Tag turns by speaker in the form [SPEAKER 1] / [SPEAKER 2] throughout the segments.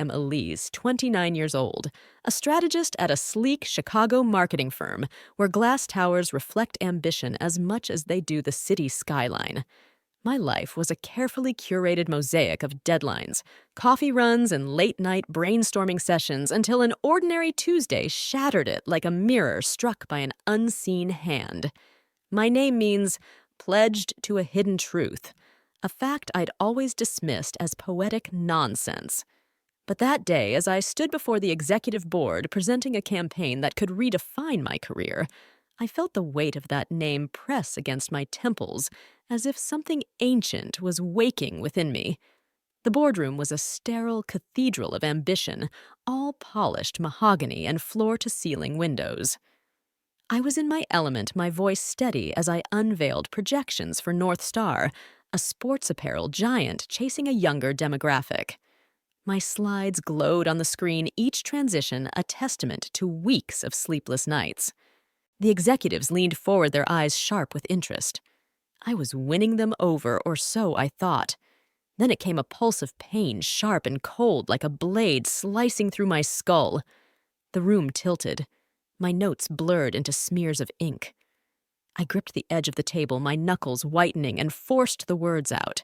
[SPEAKER 1] am Elise, 29 years old, a strategist at a sleek Chicago marketing firm where glass towers reflect ambition as much as they do the city skyline. My life was a carefully curated mosaic of deadlines, coffee runs, and late-night brainstorming sessions until an ordinary Tuesday shattered it like a mirror struck by an unseen hand. My name means pledged to a hidden truth, a fact I'd always dismissed as poetic nonsense. But that day, as I stood before the executive board presenting a campaign that could redefine my career, I felt the weight of that name press against my temples as if something ancient was waking within me. The boardroom was a sterile cathedral of ambition, all polished mahogany and floor-to-ceiling windows. I was in my element, my voice steady as I unveiled projections for North Star, a sports apparel giant chasing a younger demographic. My slides glowed on the screen, each transition a testament to weeks of sleepless nights. The executives leaned forward, their eyes sharp with interest. I was winning them over, or so I thought. Then it came a pulse of pain, sharp and cold like a blade slicing through my skull. The room tilted. My notes blurred into smears of ink. I gripped the edge of the table, my knuckles whitening, and forced the words out.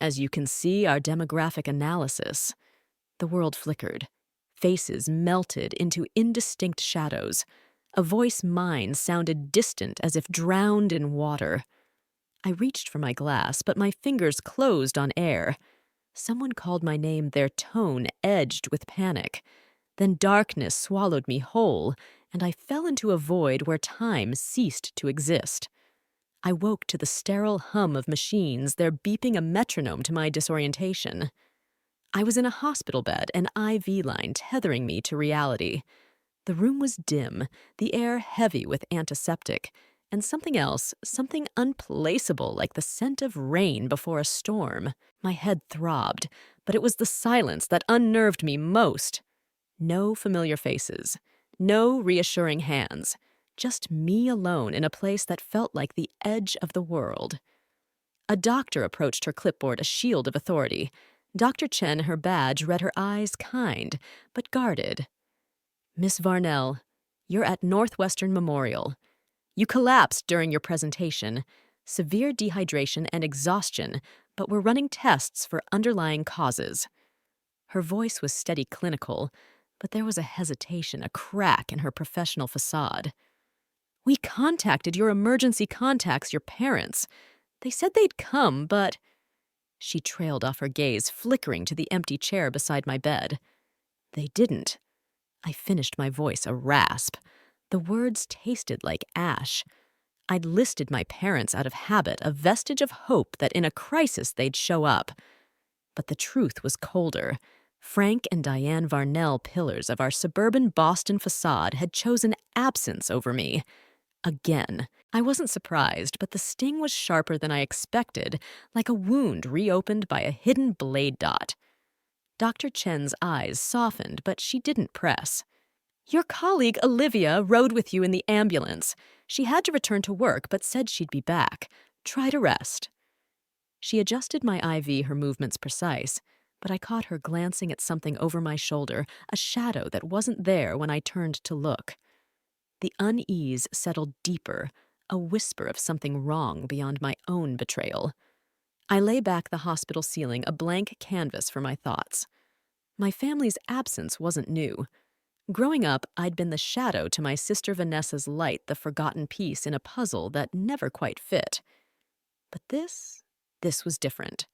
[SPEAKER 1] As you can see, our demographic analysis. The world flickered. Faces melted into indistinct shadows. A voice mine sounded distant as if drowned in water. I reached for my glass, but my fingers closed on air. Someone called my name, their tone edged with panic. Then darkness swallowed me whole, and I fell into a void where time ceased to exist. I woke to the sterile hum of machines, their beeping a metronome to my disorientation. I was in a hospital bed, an IV line tethering me to reality. The room was dim, the air heavy with antiseptic, and something else, something unplaceable like the scent of rain before a storm. My head throbbed, but it was the silence that unnerved me most. No familiar faces, no reassuring hands, just me alone in a place that felt like the edge of the world. A doctor approached her clipboard, a shield of authority. Dr. Chen, her badge, read her eyes kind, but guarded. Miss Varnell, you're at Northwestern Memorial. You collapsed during your presentation. Severe dehydration and exhaustion, but we're running tests for underlying causes. Her voice was steady clinical, but there was a hesitation, a crack in her professional facade. We contacted your emergency contacts, your parents. They said they'd come, but... She trailed off her gaze, flickering to the empty chair beside my bed. They didn't. I finished my voice a rasp. The words tasted like ash. I'd listed my parents out of habit, a vestige of hope that in a crisis they'd show up. But the truth was colder. Frank and Diane Varnell, pillars of our suburban Boston facade, had chosen absence over me. Again. I wasn't surprised, but the sting was sharper than I expected, like a wound reopened by a hidden blade dot. Dr. Chen's eyes softened, but she didn't press. Your colleague, Olivia, rode with you in the ambulance. She had to return to work, but said she'd be back. Try to rest. She adjusted my IV, her movements precise, but I caught her glancing at something over my shoulder, a shadow that wasn't there when I turned to look. The unease settled deeper, a whisper of something wrong beyond my own betrayal. I lay back the hospital ceiling, a blank canvas for my thoughts. My family's absence wasn't new. Growing up, I'd been the shadow to my sister Vanessa's light, the forgotten piece in a puzzle that never quite fit. But this was different.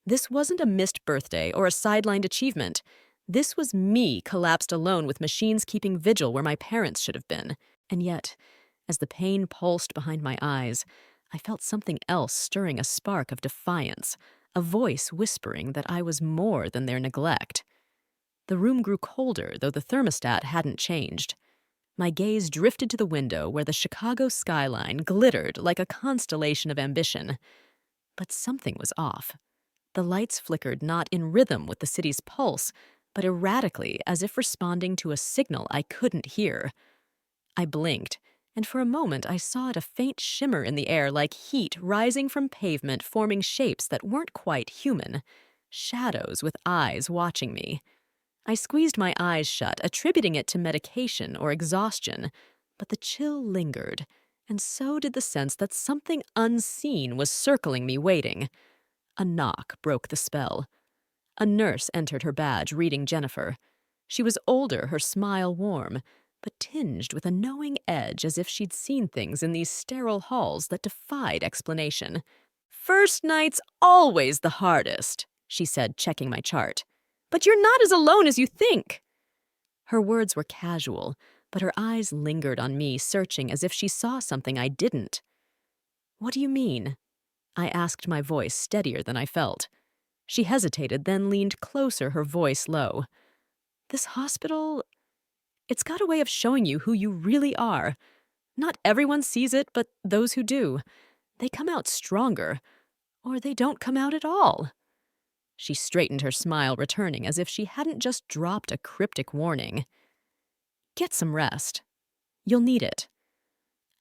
[SPEAKER 1] This wasn't a missed birthday or a sidelined achievement. This was me collapsed alone with machines keeping vigil where my parents should have been. And yet, as the pain pulsed behind my eyes, I felt something else stirring, a spark of defiance, a voice whispering that I was more than their neglect. The room grew colder, though the thermostat hadn't changed. My gaze drifted to the window where the Chicago skyline glittered like a constellation of ambition. But something was off. The lights flickered not in rhythm with the city's pulse, but erratically, as if responding to a signal I couldn't hear. I blinked, and for a moment I saw it, a faint shimmer in the air like heat rising from pavement, forming shapes that weren't quite human. Shadows with eyes watching me. I squeezed my eyes shut, attributing it to medication or exhaustion, but the chill lingered, and so did the sense that something unseen was circling me waiting. A knock broke the spell. A nurse entered, her badge reading Jennifer. She was older, her smile warm, but tinged with a knowing edge, as if she'd seen things in these sterile halls that defied explanation. "First night's always the hardest," she said, checking my chart. "But you're not as alone as you think." Her words were casual, but her eyes lingered on me, searching as if she saw something I didn't. "What do you mean?" I asked, my voice steadier than I felt. She hesitated, then leaned closer, her voice low. "This hospital, it's got a way of showing you who you really are. Not everyone sees it, but those who do, they come out stronger, or they don't come out at all." She straightened, her smile returning, as if she hadn't just dropped a cryptic warning. "Get some rest. You'll need it."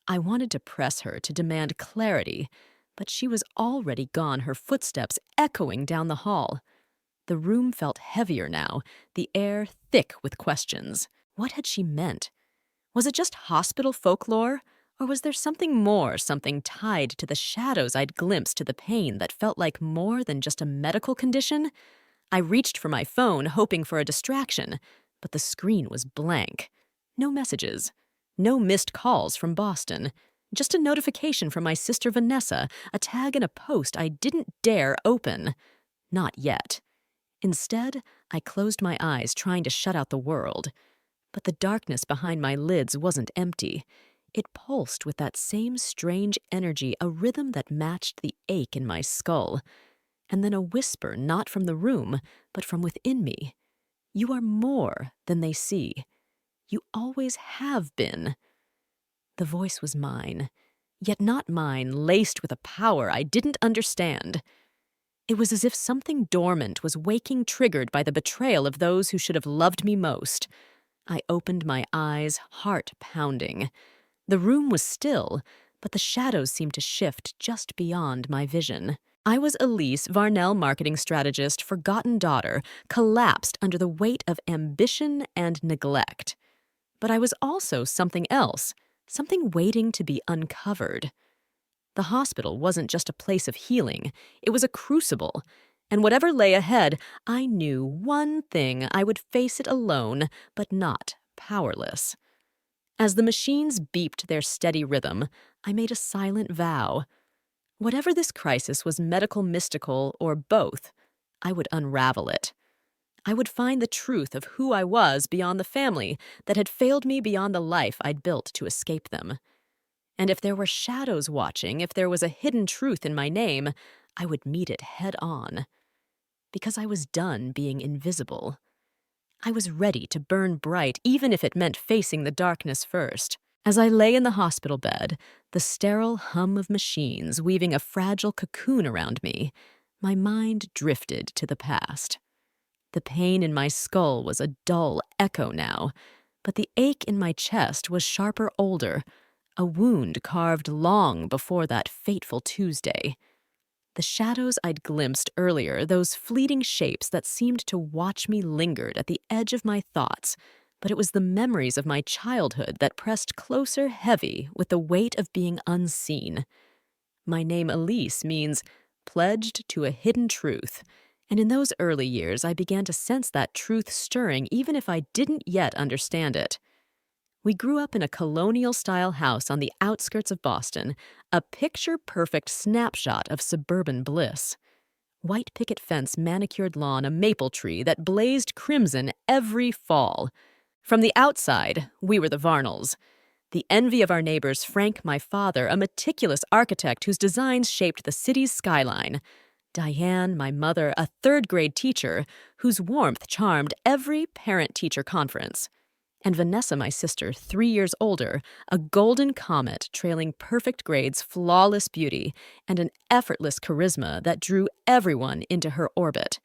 [SPEAKER 1] I wanted to press her, to demand clarity, but she was already gone, her footsteps echoing down the hall. The room felt heavier now, the air thick with questions. What had she meant? Was it just hospital folklore? Or was there something more, something tied to the shadows I'd glimpsed, to the pain that felt like more than just a medical condition? I reached for my phone, hoping for a distraction, but the screen was blank. No messages. No missed calls from Boston. Just a notification from my sister Vanessa, a tag in a post I didn't dare open. Not yet. Instead, I closed my eyes, trying to shut out the world. But the darkness behind my lids wasn't empty. It pulsed with that same strange energy, a rhythm that matched the ache in my skull. And then a whisper, not from the room, but from within me. "You are more than they see. You always have been." The voice was mine, yet not mine, laced with a power I didn't understand. It was as if something dormant was waking, triggered by the betrayal of those who should have loved me most. I opened my eyes, heart pounding. The room was still, but the shadows seemed to shift just beyond my vision. I was Elise, Varnell marketing strategist, forgotten daughter, collapsed under the weight of ambition and neglect. But I was also something else, something waiting to be uncovered. The hospital wasn't just a place of healing, it was a crucible. And whatever lay ahead, I knew one thing: I would face it alone, but not powerless. As the machines beeped their steady rhythm, I made a silent vow. Whatever this crisis was, medical, mystical, or both, I would unravel it. I would find the truth of who I was beyond the family that had failed me, beyond the life I'd built to escape them. And if there were shadows watching, if there was a hidden truth in my name, I would meet it head on. Because I was done being invisible. I was ready to burn bright, even if it meant facing the darkness first. As I lay in the hospital bed, the sterile hum of machines weaving a fragile cocoon around me, my mind drifted to the past. The pain in my skull was a dull echo now, but the ache in my chest was sharper, older, a wound carved long before that fateful Tuesday. The shadows I'd glimpsed earlier, those fleeting shapes that seemed to watch me, lingered at the edge of my thoughts, but it was the memories of my childhood that pressed closer, heavy with the weight of being unseen. My name, Elise, means pledged to a hidden truth, and in those early years I began to sense that truth stirring, even if I didn't yet understand it. We grew up in a colonial-style house on the outskirts of Boston, a picture-perfect snapshot of suburban bliss. White picket fence, manicured lawn, a maple tree that blazed crimson every fall. From the outside, we were the Varnells. The envy of our neighbors, Frank, my father, a meticulous architect whose designs shaped the city's skyline. Diane, my mother, a third-grade teacher whose warmth charmed every parent-teacher conference. And Vanessa, my sister, 3 years older, a golden comet trailing perfect grades, flawless beauty, and an effortless charisma that drew everyone into her orbit.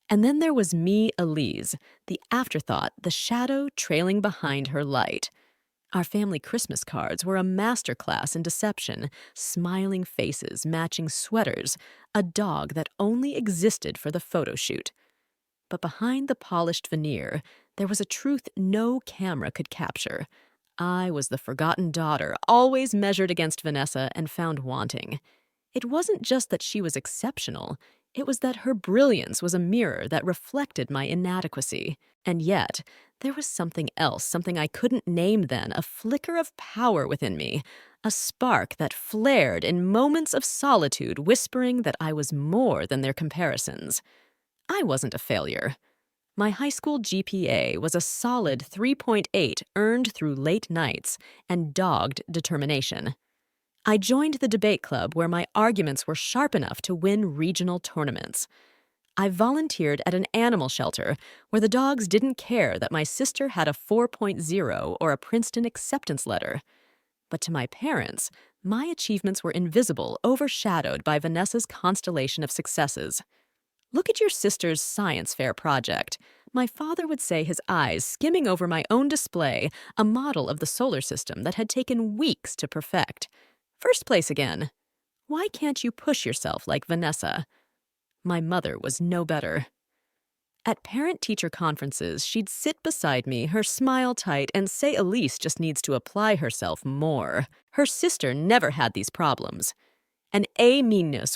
[SPEAKER 1] And then there was me, Elise, the afterthought, the shadow trailing behind her light. Our family Christmas cards were a masterclass in deception, smiling faces, matching sweaters, a dog that only existed for the photo shoot. But behind the polished veneer, there was a truth no camera could capture. I was the forgotten daughter, always measured against Vanessa and found wanting. It wasn't just that she was exceptional, it was that her brilliance was a mirror that reflected my inadequacy. And yet, there was something else, something I couldn't name then, a flicker of power within me, a spark that flared in moments of solitude, whispering that I was more than their comparisons. I wasn't a failure. My high school GPA was a solid 3.8 earned through late nights and dogged determination. I joined the debate club where my arguments were sharp enough to win regional tournaments. I volunteered at an animal shelter where the dogs didn't care that my sister had a 4.0 or a Princeton acceptance letter. But to my parents, my achievements were invisible, overshadowed by Vanessa's constellation of successes. Look at your sister's science fair project. My father would say, his eyes skimming over my own display, a model of the solar system that had taken weeks to perfect. First place again. Why can't you push yourself like Vanessa? My mother was no better. At parent-teacher conferences, she'd sit beside me, her smile tight, and say Elise just needs to apply herself more. Her sister never had these problems. An A-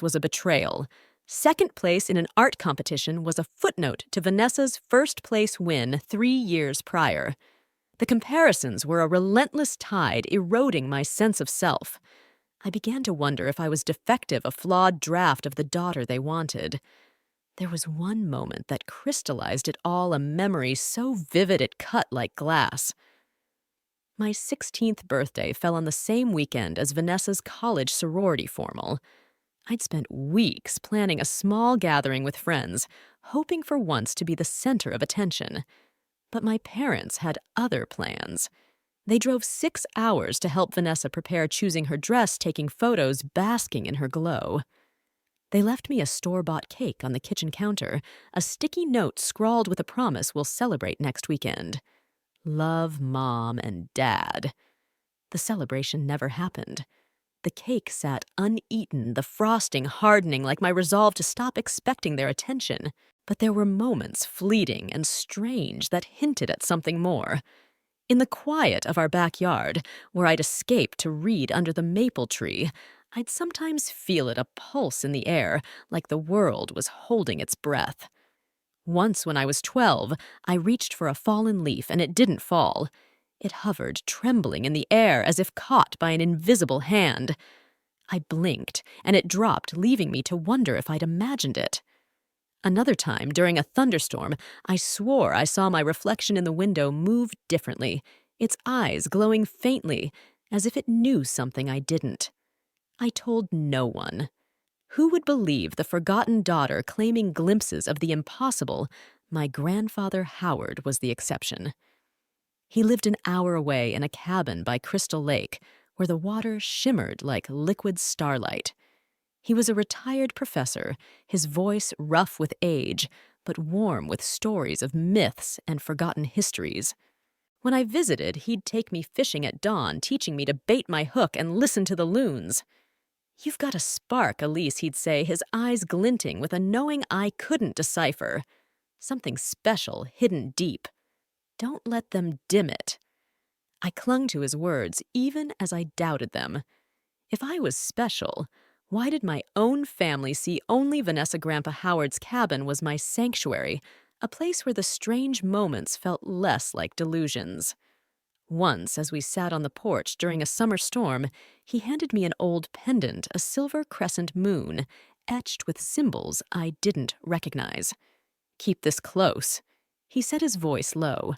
[SPEAKER 1] was a betrayal. Second place in an art competition was a footnote to Vanessa's first-place win 3 years prior. The comparisons were a relentless tide eroding my sense of self. I began to wonder if I was defective, a flawed draft of the daughter they wanted. There was one moment that crystallized it all, a memory so vivid it cut like glass. My 16th birthday fell on the same weekend as Vanessa's college sorority formal. I'd spent weeks planning a small gathering with friends, hoping for once to be the center of attention. But my parents had other plans. They drove 6 hours to help Vanessa prepare choosing her dress, taking photos, basking in her glow. They left me a store-bought cake on the kitchen counter, a sticky note scrawled with a promise we'll celebrate next weekend. Love, Mom and Dad. The celebration never happened. The cake sat uneaten, the frosting hardening like my resolve to stop expecting their attention. But there were moments, fleeting and strange, that hinted at something more. In the quiet of our backyard, where I'd escape to read under the maple tree, I'd sometimes feel it, a pulse in the air, like the world was holding its breath. Once when I was 12, I reached for a fallen leaf and it didn't fall. It hovered, trembling in the air as if caught by an invisible hand. I blinked, and it dropped, leaving me to wonder if I'd imagined it. Another time, during a thunderstorm, I swore I saw my reflection in the window move differently, its eyes glowing faintly, as if it knew something I didn't. I told no one. Who would believe the forgotten daughter claiming glimpses of the impossible? My grandfather Howard was the exception. He lived an hour away in a cabin by Crystal Lake, where the water shimmered like liquid starlight. He was a retired professor, his voice rough with age, but warm with stories of myths and forgotten histories. When I visited, he'd take me fishing at dawn, teaching me to bait my hook and listen to the loons. "You've got a spark, Elise," he'd say, his eyes glinting with a knowing I couldn't decipher. Something special hidden deep. Don't let them dim it. I clung to his words, even as I doubted them. If I was special, why did my own family see only Vanessa Grandpa Howard's cabin was my sanctuary, a place where the strange moments felt less like delusions? Once, as we sat on the porch during a summer storm, he handed me an old pendant, a silver crescent moon, etched with symbols I didn't recognize. "Keep this close," he said, his voice low.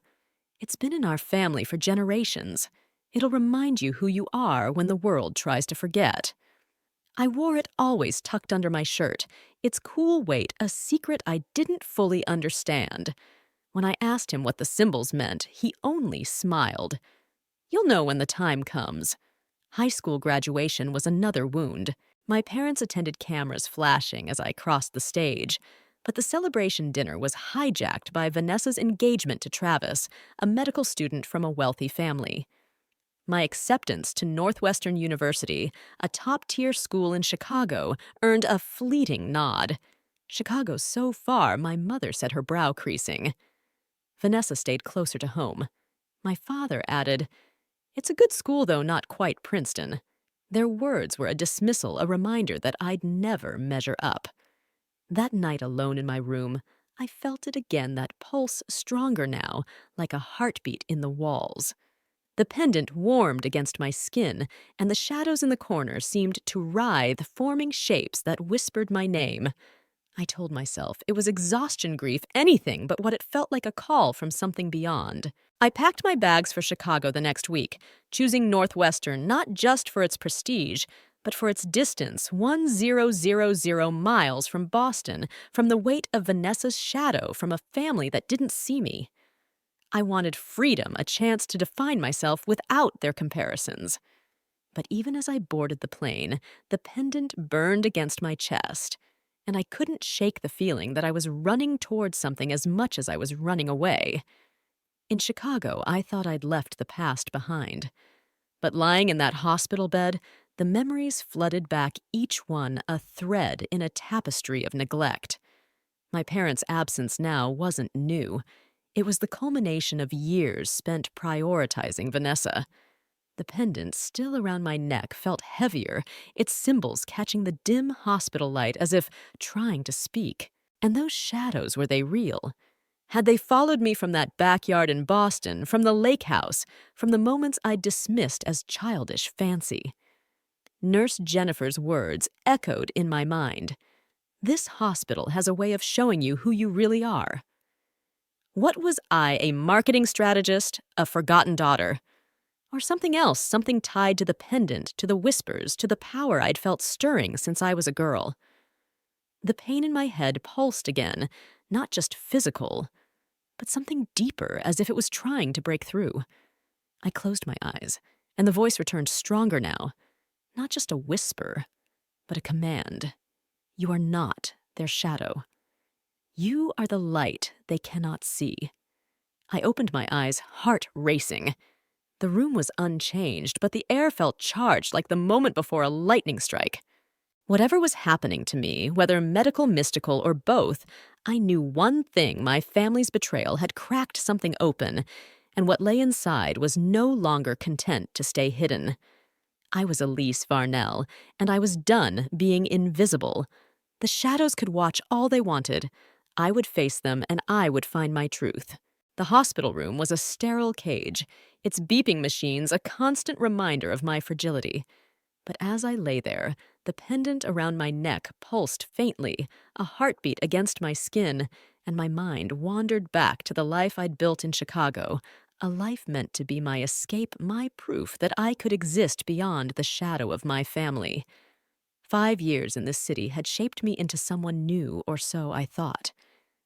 [SPEAKER 1] "It's been in our family for generations. It'll remind you who you are when the world tries to forget." I wore it always tucked under my shirt, its cool weight a secret I didn't fully understand. When I asked him what the symbols meant, he only smiled. "You'll know when the time comes." High school graduation was another wound. My parents attended, cameras flashing as I crossed the stage. But the celebration dinner was hijacked by Vanessa's engagement to Travis, a medical student from a wealthy family. My acceptance to Northwestern University, a top-tier school in Chicago, earned a fleeting nod. Chicago's so far, my mother said, her brow creasing. Vanessa stayed closer to home. My father added, "It's a good school, though not quite Princeton." Their words were a dismissal, a reminder that I'd never measure up. That night alone in my room, I felt it again, that pulse stronger now, like a heartbeat in the walls. The pendant warmed against my skin, and the shadows in the corner seemed to writhe, forming shapes that whispered my name. I told myself it was exhaustion grief, anything but what it felt like, a call from something beyond. I packed my bags for Chicago the next week, choosing Northwestern not just for its prestige, but for its distance, 1,000 miles from Boston, from the weight of Vanessa's shadow, from a family that didn't see me. I wanted freedom, a chance to define myself without their comparisons. But even as I boarded the plane, the pendant burned against my chest, and I couldn't shake the feeling that I was running towards something as much as I was running away. In Chicago, I thought I'd left the past behind. But lying in that hospital bed, the memories flooded back, each one a thread in a tapestry of neglect. My parents' absence now wasn't new. It was the culmination of years spent prioritizing Vanessa. The pendant still around my neck felt heavier, its symbols catching the dim hospital light as if trying to speak. And those shadows, were they real? Had they followed me from that backyard in Boston, from the lake house, from the moments I'd dismissed as childish fancy? Nurse Jennifer's words echoed in my mind. This hospital has a way of showing you who you really are. What was I, a marketing strategist, a forgotten daughter? Or something else, something tied to the pendant, to the whispers, to the power I'd felt stirring since I was a girl? The pain in my head pulsed again, not just physical, but something deeper, as if it was trying to break through. I closed my eyes, and the voice returned stronger now. Not just a whisper, but a command. You are not their shadow. You are the light they cannot see. I opened my eyes, heart racing. The room was unchanged, but the air felt charged like the moment before a lightning strike. Whatever was happening to me, whether medical, mystical, or both, I knew one thing: my family's betrayal had cracked something open, and what lay inside was no longer content to stay hidden. I was Elise Varnell, and I was done being invisible. The shadows could watch all they wanted. I would face them, and I would find my truth. The hospital room was a sterile cage, its beeping machines a constant reminder of my fragility. But as I lay there, the pendant around my neck pulsed faintly, a heartbeat against my skin, and my mind wandered back to the life I'd built in Chicago, a life meant to be my escape, my proof that I could exist beyond the shadow of my family. 5 years in this city had shaped me into someone new, or so I thought.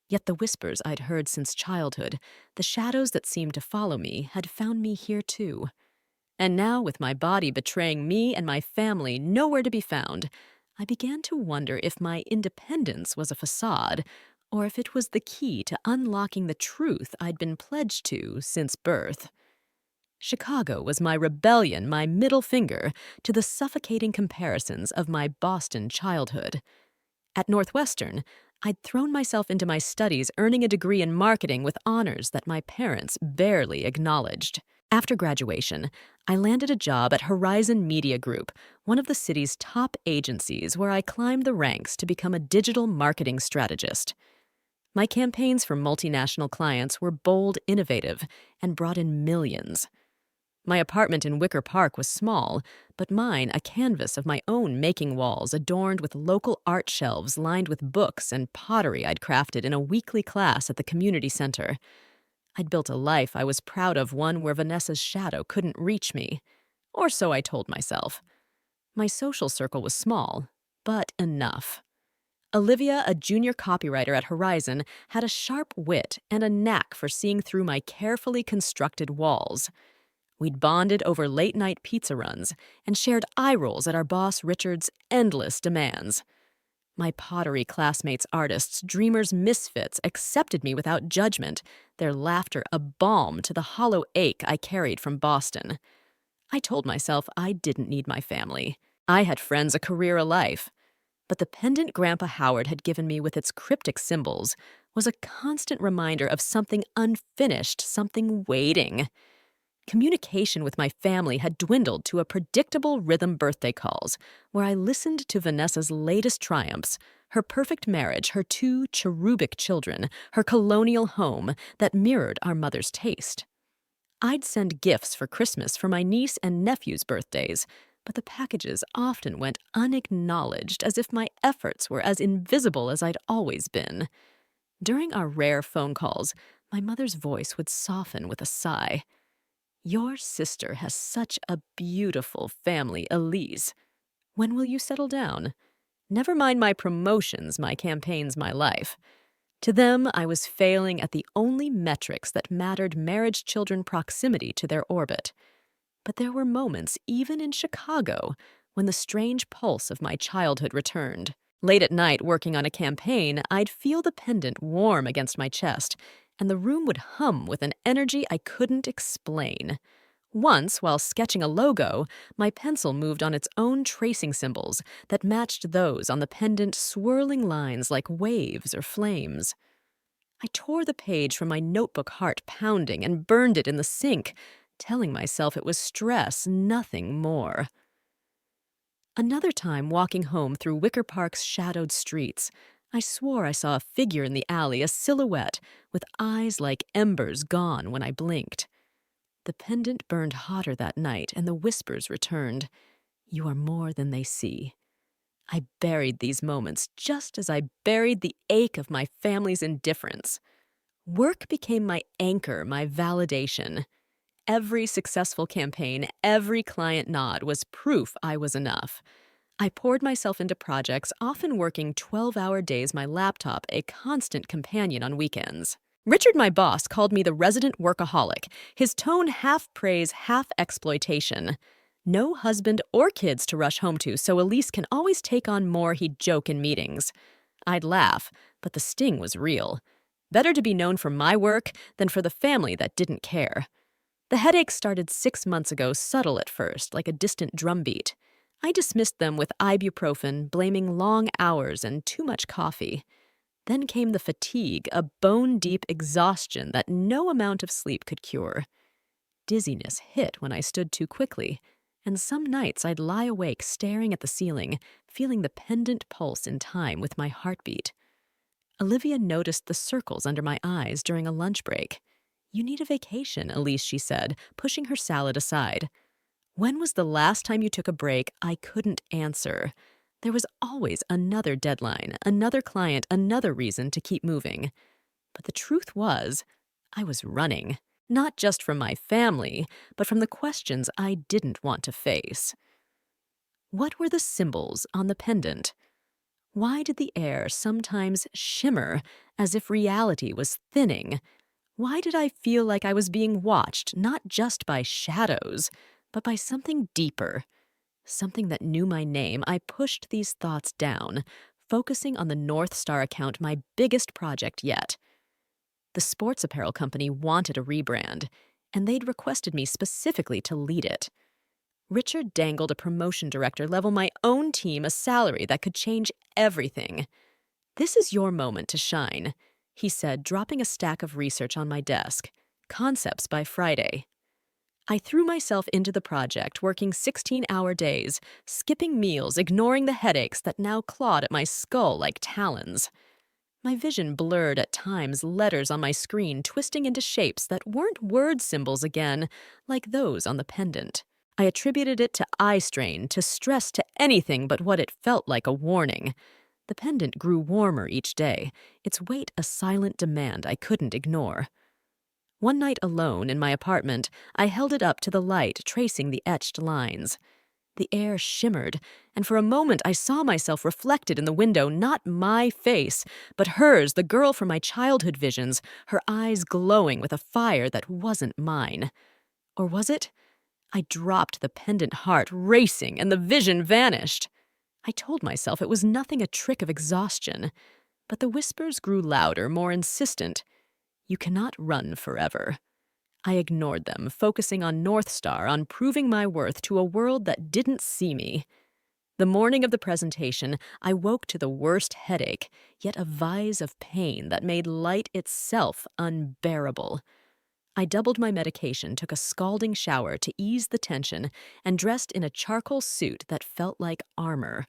[SPEAKER 1] Yet the whispers I'd heard since childhood, the shadows that seemed to follow me, had found me here too. And now, with my body betraying me and my family nowhere to be found, I began to wonder if my independence was a facade, or if it was the key to unlocking the truth I'd been pledged to since birth. Chicago was my rebellion, my middle finger to the suffocating comparisons of my Boston childhood. At Northwestern, I'd thrown myself into my studies, earning a degree in marketing with honors that my parents barely acknowledged. After graduation, I landed a job at Horizon Media Group, one of the city's top agencies, where I climbed the ranks to become a digital marketing strategist. My campaigns for multinational clients were bold, innovative, and brought in millions. My apartment in Wicker Park was small, but mine a canvas of my own making, walls adorned with local art shelves lined with books and pottery I'd crafted in a weekly class at the community center. I'd built a life I was proud of, one where Vanessa's shadow couldn't reach me. Or so I told myself. My social circle was small, but enough. Olivia, a junior copywriter at Horizon, had a sharp wit and a knack for seeing through my carefully constructed walls. We'd bonded over late-night pizza runs and shared eye rolls at our boss Richard's endless demands. My pottery classmates, artists, dreamers, misfits accepted me without judgment, their laughter a balm to the hollow ache I carried from Boston. I told myself I didn't need my family. I had friends, a career, a life. But the pendant Grandpa Howard had given me with its cryptic symbols was a constant reminder of something unfinished, something waiting. Communication with my family had dwindled to a predictable rhythm birthday calls, where I listened to Vanessa's latest triumphs, her perfect marriage, her two cherubic children, her colonial home that mirrored our mother's taste. I'd send gifts for Christmas for my niece and nephew's birthdays, but the packages often went unacknowledged, as if my efforts were as invisible as I'd always been. During our rare phone calls, my mother's voice would soften with a sigh. "Your sister has such a beautiful family, Elise. When will you settle down? Never mind my promotions, my campaigns, my life." To them, I was failing at the only metrics that mattered: marriage, children, proximity to their orbit. But there were moments, even in Chicago, when the strange pulse of my childhood returned. Late at night, working on a campaign, I'd feel the pendant warm against my chest, and the room would hum with an energy I couldn't explain. Once, while sketching a logo, my pencil moved on its own tracing symbols that matched those on the pendant, swirling lines like waves or flames. I tore the page from my notebook, heart pounding, and burned it in the sink, telling myself it was stress, nothing more. Another time, walking home through Wicker Park's shadowed streets, I swore I saw a figure in the alley, a silhouette, with eyes like embers gone when I blinked. The pendant burned hotter that night, and the whispers returned. "You are more than they see." I buried these moments just as I buried the ache of my family's indifference. Work became my anchor, my validation. Every successful campaign, every client nod was proof I was enough. I poured myself into projects, often working 12-hour days, my laptop a constant companion on weekends. Richard, my boss, called me the resident workaholic, his tone half praise, half exploitation. "No husband or kids to rush home to, so Elise can always take on more," he'd joke in meetings. I'd laugh, but the sting was real. Better to be known for my work than for the family that didn't care. The headaches started 6 months ago, subtle at first, like a distant drumbeat. I dismissed them with ibuprofen, blaming long hours and too much coffee. Then came the fatigue, a bone-deep exhaustion that no amount of sleep could cure. Dizziness hit when I stood too quickly, and some nights I'd lie awake staring at the ceiling, feeling the pendant pulse in time with my heartbeat. Olivia noticed the circles under my eyes during a lunch break. "You need a vacation, Elise," she said, pushing her salad aside. When was the last time you took a break? I couldn't answer. There was always another deadline, another client, another reason to keep moving. But the truth was, I was running, not just from my family, but from the questions I didn't want to face. What were the symbols on the pendant? Why did the air sometimes shimmer as if reality was thinning? Why did I feel like I was being watched, not just by shadows, but by something deeper? Something that knew my name. I pushed these thoughts down, focusing on the North Star account, my biggest project yet. The sports apparel company wanted a rebrand, and they'd requested me specifically to lead it. Richard dangled a promotion director level, my own team, a salary that could change everything. "This is your moment to shine," he said, dropping a stack of research on my desk. "Concepts by Friday." I threw myself into the project, working 16-hour days, skipping meals, ignoring the headaches that now clawed at my skull like talons. My vision blurred at times, letters on my screen twisting into shapes that weren't word symbols again, like those on the pendant. I attributed it to eye strain, to stress, to anything but what it felt like: a warning. The pendant grew warmer each day, its weight a silent demand I couldn't ignore. One night alone in my apartment, I held it up to the light, tracing the etched lines. The air shimmered, and for a moment I saw myself reflected in the window, not my face, but hers, the girl from my childhood visions, her eyes glowing with a fire that wasn't mine. Or was it? I dropped the pendant, heart racing, and the vision vanished. I told myself it was nothing, a trick of exhaustion. But the whispers grew louder, more insistent. "You cannot run forever." I ignored them, focusing on North Star, on proving my worth to a world that didn't see me. The morning of the presentation, I woke to the worst headache, yet a vise of pain that made light itself unbearable. I doubled my medication, took a scalding shower to ease the tension, and dressed in a charcoal suit that felt like armor.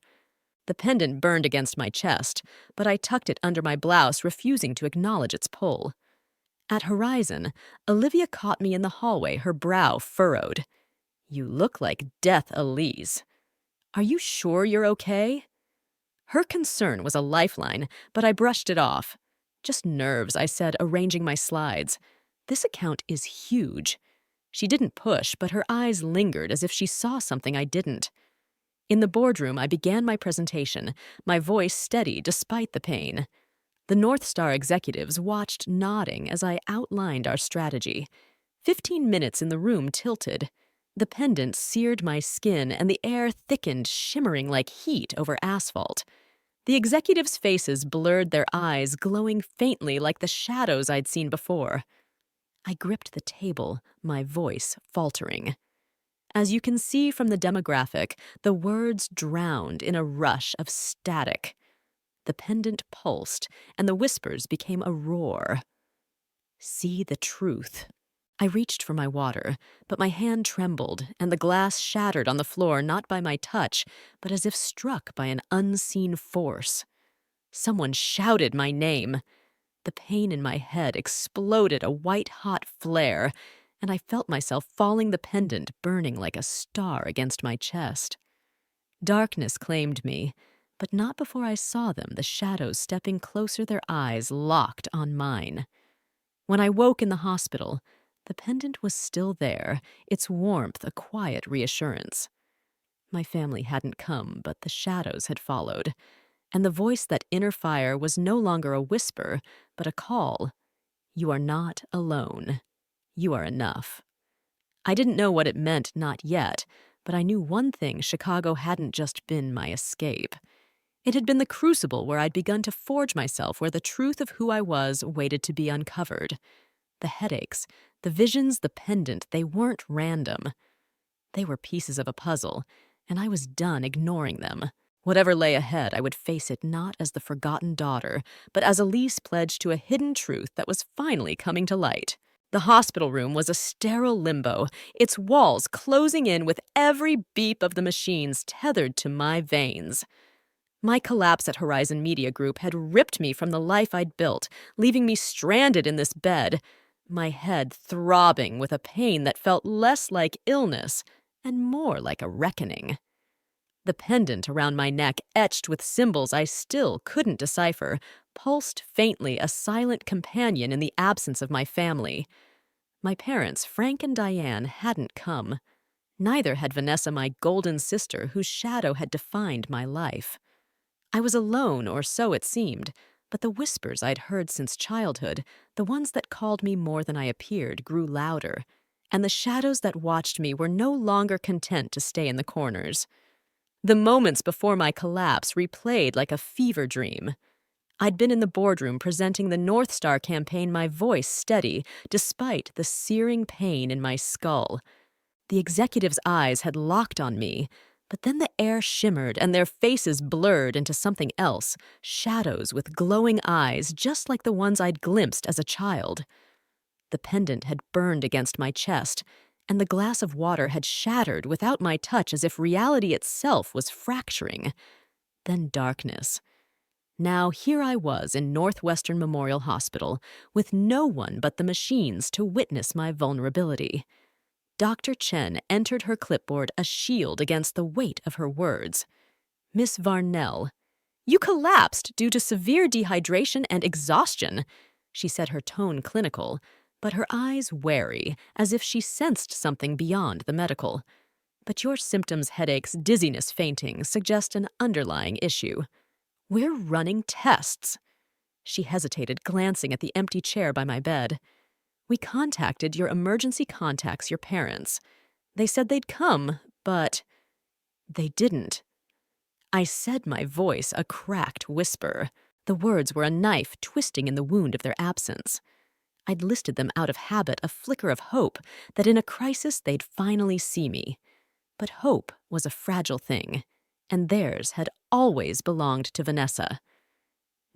[SPEAKER 1] The pendant burned against my chest, but I tucked it under my blouse, refusing to acknowledge its pull. At Horizon, Olivia caught me in the hallway, her brow furrowed. "You look like Death Elise. Are you sure you're okay?" Her concern was a lifeline, but I brushed it off. "Just nerves," I said, arranging my slides. "This account is huge." She didn't push, but her eyes lingered as if she saw something I didn't. In the boardroom, I began my presentation, my voice steady despite the pain. The North Star executives watched, nodding as I outlined our strategy. 15 minutes in the room tilted. The pendant seared my skin, and the air thickened, shimmering like heat over asphalt. The executives' faces blurred, their eyes glowing faintly like the shadows I'd seen before. I gripped the table, my voice faltering. As you can see from the demographic, the words drowned in a rush of static. The pendant pulsed, and the whispers became a roar. "See the truth." I reached for my water, but my hand trembled, and the glass shattered on the floor not by my touch, but as if struck by an unseen force. Someone shouted my name. The pain in my head exploded a white-hot flare, and I felt myself falling, the pendant burning like a star against my chest. Darkness claimed me, but not before I saw them, the shadows stepping closer, their eyes locked on mine. When I woke in the hospital, the pendant was still there, its warmth a quiet reassurance. My family hadn't come, but the shadows had followed, and the voice, that inner fire, was no longer a whisper, but a call. "You are not alone. You are enough." I didn't know what it meant, not yet, but I knew one thing: Chicago hadn't just been my escape. It had been the crucible where I'd begun to forge myself, where the truth of who I was waited to be uncovered. The headaches, the visions, the pendant, they weren't random. They were pieces of a puzzle, and I was done ignoring them. Whatever lay ahead, I would face it not as the forgotten daughter, but as Elise pledged to a hidden truth that was finally coming to light. The hospital room was a sterile limbo, its walls closing in with every beep of the machines tethered to my veins. My collapse at Horizon Media Group had ripped me from the life I'd built, leaving me stranded in this bed, my head throbbing with a pain that felt less like illness and more like a reckoning. The pendant around my neck, etched with symbols I still couldn't decipher, pulsed faintly, a silent companion in the absence of my family. My parents, Frank and Diane, hadn't come. Neither had Vanessa, my golden sister, whose shadow had defined my life. I was alone, or so it seemed, but the whispers I'd heard since childhood, the ones that called me more than I appeared, grew louder, and the shadows that watched me were no longer content to stay in the corners. The moments before my collapse replayed like a fever dream. I'd been in the boardroom presenting the North Star campaign, my voice steady, despite the searing pain in my skull. The executives' eyes had locked on me, but then the air shimmered and their faces blurred into something else, shadows with glowing eyes, just like the ones I'd glimpsed as a child. The pendant had burned against my chest, and the glass of water had shattered without my touch, as if reality itself was fracturing. Then darkness. Now here I was in Northwestern Memorial Hospital, with no one but the machines to witness my vulnerability. Dr. Chen entered her clipboard, a shield against the weight of her words. "Miss Varnell, you collapsed due to severe dehydration and exhaustion." She said, her tone clinical, but her eyes wary, as if she sensed something beyond the medical. "But your symptoms, headaches, dizziness, fainting, suggest an underlying issue. We're running tests." She hesitated, glancing at the empty chair by my bed. "We contacted your emergency contacts, your parents. They said they'd come, but they didn't." I said, my voice a cracked whisper. The words were a knife twisting in the wound of their absence. I'd listed them out of habit, a flicker of hope that in a crisis they'd finally see me. But hope was a fragile thing. and theirs had always belonged to Vanessa.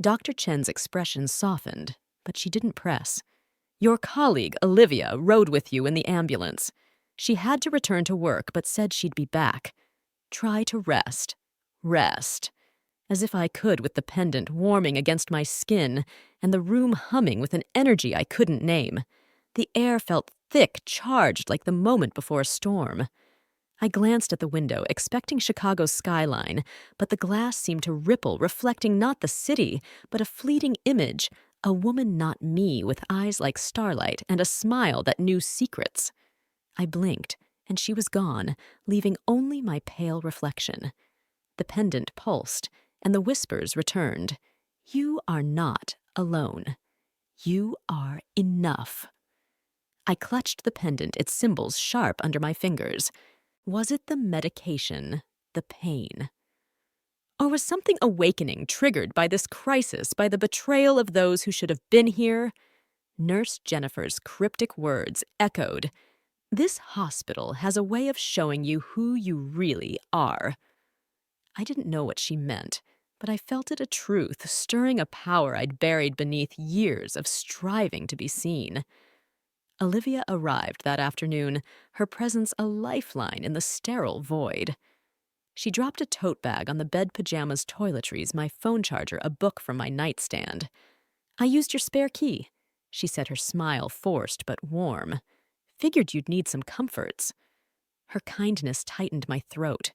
[SPEAKER 1] Dr. Chen's expression softened, but she didn't press. Your colleague, Olivia, rode with you in the ambulance. She had to return to work, but said she'd be back. Try to rest. Rest. As if I could, with the pendant warming against my skin and the room humming with an energy I couldn't name. The air felt thick, charged like the moment before a storm. I glanced at the window, expecting Chicago's skyline, but the glass seemed to ripple, reflecting not the city, but a fleeting image, a woman not me, with eyes like starlight and a smile that knew secrets. I blinked, and she was gone, leaving only my pale reflection. The pendant pulsed, and the whispers returned. You are not alone. You are enough. I clutched the pendant, its symbols sharp under my fingers. Was it the medication, the pain? Or was something awakening, triggered by this crisis, by the betrayal of those who should have been here? Nurse Jennifer's cryptic words echoed. This hospital has a way of showing you who you really are. I didn't know what she meant, but I felt it a truth, stirring a power I'd buried beneath years of striving to be seen. Olivia arrived that afternoon, her presence a lifeline in the sterile void. She dropped a tote bag on the bed pajamas, toiletries, my phone charger, a book from my nightstand. I used your spare key, she said, her smile forced but warm. Figured you'd need some comforts. Her kindness tightened my throat.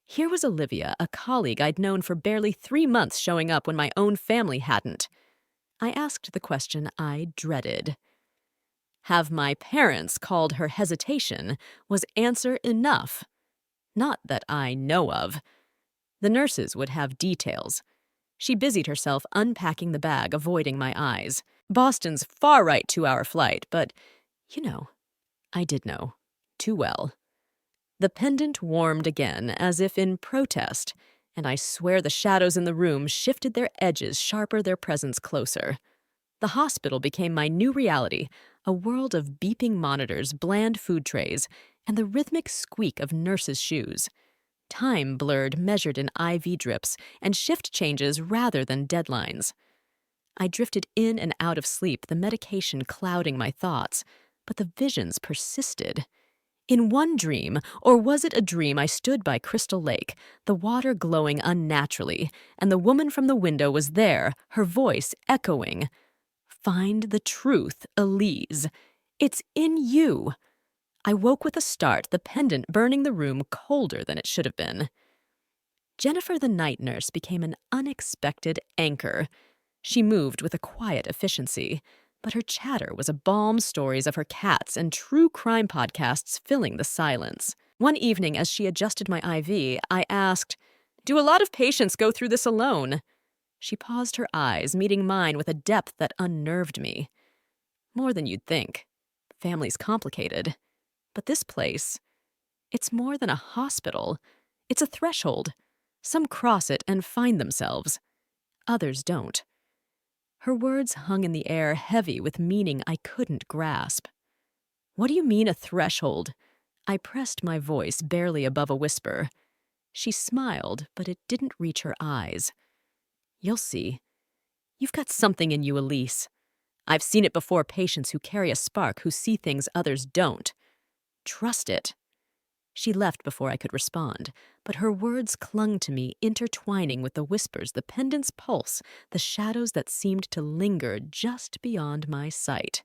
[SPEAKER 1] Here was Olivia, a colleague I'd known for barely 3 months, showing up when my own family hadn't. I asked the question I dreaded. Have my parents called her hesitation was answer enough? Not that I know of. The nurses would have details. She busied herself unpacking the bag, avoiding my eyes. Boston's far-right 2-hour flight, but, I did know. Too well. The pendant warmed again, as if in protest, and I swear the shadows in the room shifted their edges sharper, their presence closer. The hospital became my new reality, a world of beeping monitors, bland food trays, and the rhythmic squeak of nurses' shoes. Time blurred, measured in IV drips, and shift changes rather than deadlines. I drifted in and out of sleep, the medication clouding my thoughts, but the visions persisted. In one dream, or was it a dream, I stood by Crystal Lake, the water glowing unnaturally, and the woman from the window was there, her voice echoing. Find the truth, Elise. It's in you. I woke with a start, the pendant burning the room colder than it should have been. Jennifer, the night nurse, became an unexpected anchor. She moved with a quiet efficiency, but her chatter was a balm, stories of her cats and true crime podcasts filling the silence. One evening, as she adjusted my IV, I asked, "Do a lot of patients go through this alone?" She paused, her eyes meeting mine with a depth that unnerved me. More than you'd think. Family's complicated. But this place, it's more than a hospital. It's a threshold. Some cross it and find themselves. Others don't. Her words hung in the air, heavy with meaning I couldn't grasp. What do you mean, a threshold? I pressed my voice barely above a whisper. She smiled, but it didn't reach her eyes. You'll see. You've got something in you, Elise. I've seen it before, patients who carry a spark, who see things others don't. Trust it. She left before I could respond, but her words clung to me, intertwining with the whispers, the pendant's pulse, the shadows that seemed to linger just beyond my sight.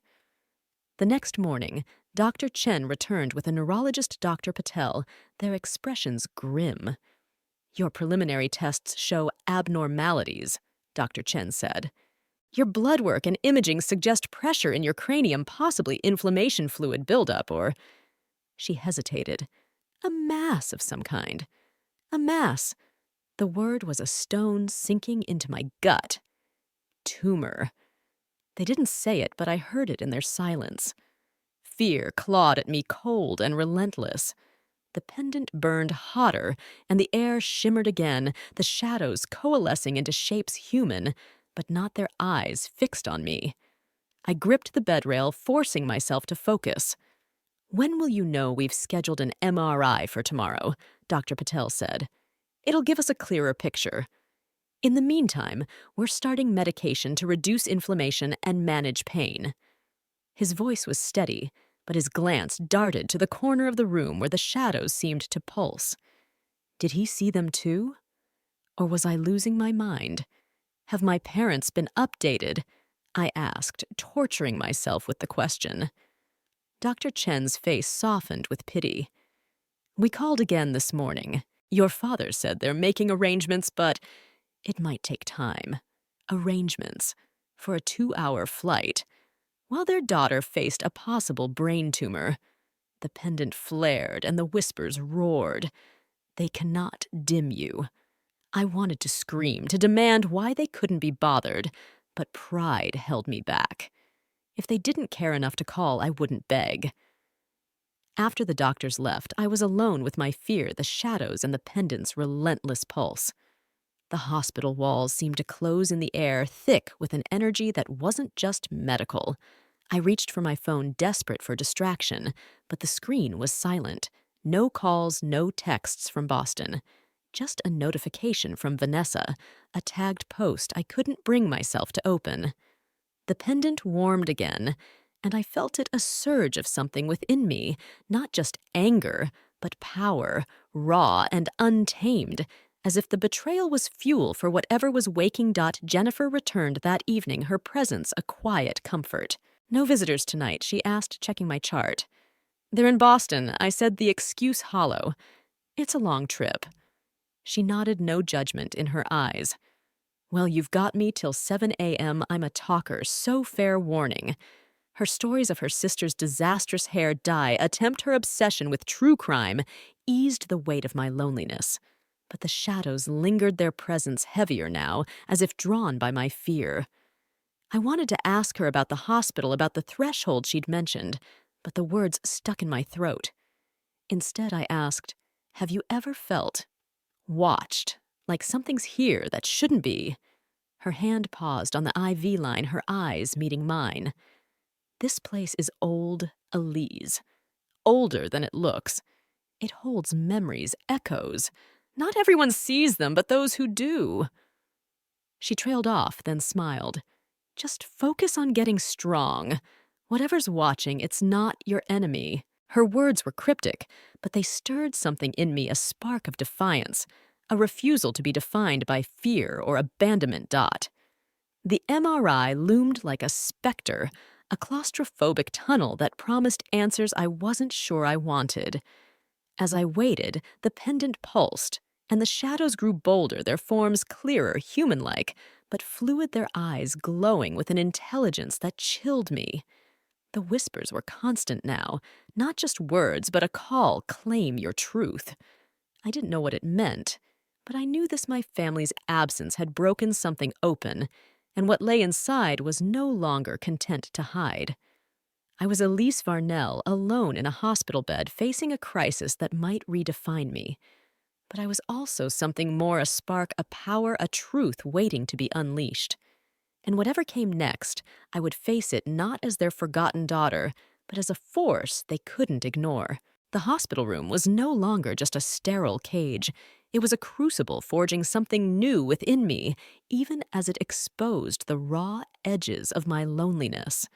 [SPEAKER 1] The next morning, Dr. Chen returned with a neurologist, Dr. Patel, their expressions grim. Your preliminary tests show abnormalities, Dr. Chen said. Your blood work and imaging suggest pressure in your cranium, possibly inflammation fluid buildup, or... She hesitated. A mass of some kind. A mass. The word was a stone sinking into my gut. Tumor. They didn't say it, but I heard it in their silence. Fear clawed at me, cold and relentless. The pendant burned hotter, and the air shimmered again, the shadows coalescing into shapes human, but not their eyes fixed on me. I gripped the bed rail, forcing myself to focus. When will you know we've scheduled an MRI for tomorrow? Dr. Patel said. It'll give us a clearer picture. In the meantime, we're starting medication to reduce inflammation and manage pain." His voice was steady, but his glance darted to the corner of the room where the shadows seemed to pulse. Did he see them too? Or was I losing my mind? Have my parents been updated? I asked, torturing myself with the question. Dr. Chen's face softened with pity. "We called again this morning. Your father said they're making arrangements, but it might take time. Arrangements for a 2-hour flight, while their daughter faced a possible brain tumor." The pendant flared and the whispers roared. "They cannot dim you." I wanted to scream, to demand why they couldn't be bothered, but pride held me back. If they didn't care enough to call, I wouldn't beg. After the doctors left, I was alone with my fear, the shadows, and the pendant's relentless pulse. The hospital walls seemed to close in the air, thick with an energy that wasn't just medical. I reached for my phone, desperate for distraction, but the screen was silent. No calls, no texts from Boston. Just a notification from Vanessa, a tagged post I couldn't bring myself to open. The pendant warmed again, and I felt it a surge of something within me, not just anger, but power, raw and untamed, as if the betrayal was fuel for whatever was waking. Jennifer returned that evening, her presence a quiet comfort. "No visitors tonight," she asked, checking my chart. "They're in Boston," I said, the excuse hollow. "It's a long trip." She nodded, no judgment in her eyes. "Well, you've got me till 7 a.m. I'm a talker, so fair warning." Her stories of her sister's disastrous hair dye attempt her obsession with true crime eased the weight of my loneliness. But the shadows lingered, their presence heavier now, as if drawn by my fear. I wanted to ask her about the hospital, about the threshold she'd mentioned, but the words stuck in my throat. Instead, I asked, "Have you ever felt watched, like something's here that shouldn't be?" Her hand paused on the IV line, her eyes meeting mine. "This place is old, Elise. Older than it looks. It holds memories, echoes. Not everyone sees them, but those who do." She trailed off, then smiled. "Just focus on getting strong. Whatever's watching, it's not your enemy." Her words were cryptic, but they stirred something in me, a spark of defiance, a refusal to be defined by fear or abandonment. The MRI loomed like a specter, a claustrophobic tunnel that promised answers I wasn't sure I wanted. As I waited, the pendant pulsed, and the shadows grew bolder, their forms clearer, human-like, but fluid, their eyes glowing with an intelligence that chilled me. The whispers were constant now, not just words, but a call, "Claim your truth." I didn't know what it meant, but I knew this my family's absence had broken something open, and what lay inside was no longer content to hide. I was Elise Varnell, alone in a hospital bed, facing a crisis that might redefine me. But I was also something more, a spark, a power, a truth waiting to be unleashed. And whatever came next, I would face it not as their forgotten daughter, but as a force they couldn't ignore. The hospital room was no longer just a sterile cage. It was a crucible forging something new within me, even as it exposed the raw edges of my loneliness.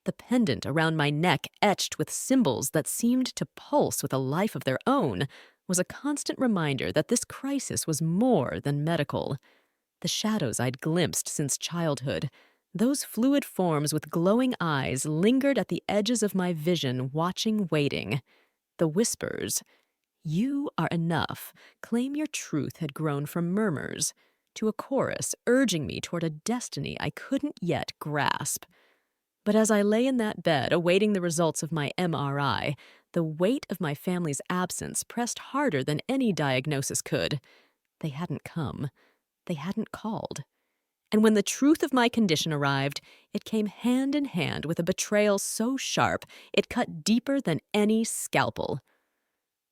[SPEAKER 1] The pendant around my neck, etched with symbols that seemed to pulse with a life of their own, was a constant reminder that this crisis was more than medical. The shadows I'd glimpsed since childhood, those fluid forms with glowing eyes, lingered at the edges of my vision, watching, waiting. The whispers, "You are enough, claim your truth," had grown from murmurs to a chorus, urging me toward a destiny I couldn't yet grasp. But as I lay in that bed, awaiting the results of my MRI, the weight of my family's absence pressed harder than any diagnosis could. They hadn't come. They hadn't called. And when the truth of my condition arrived, it came hand in hand with a betrayal so sharp it cut deeper than any scalpel.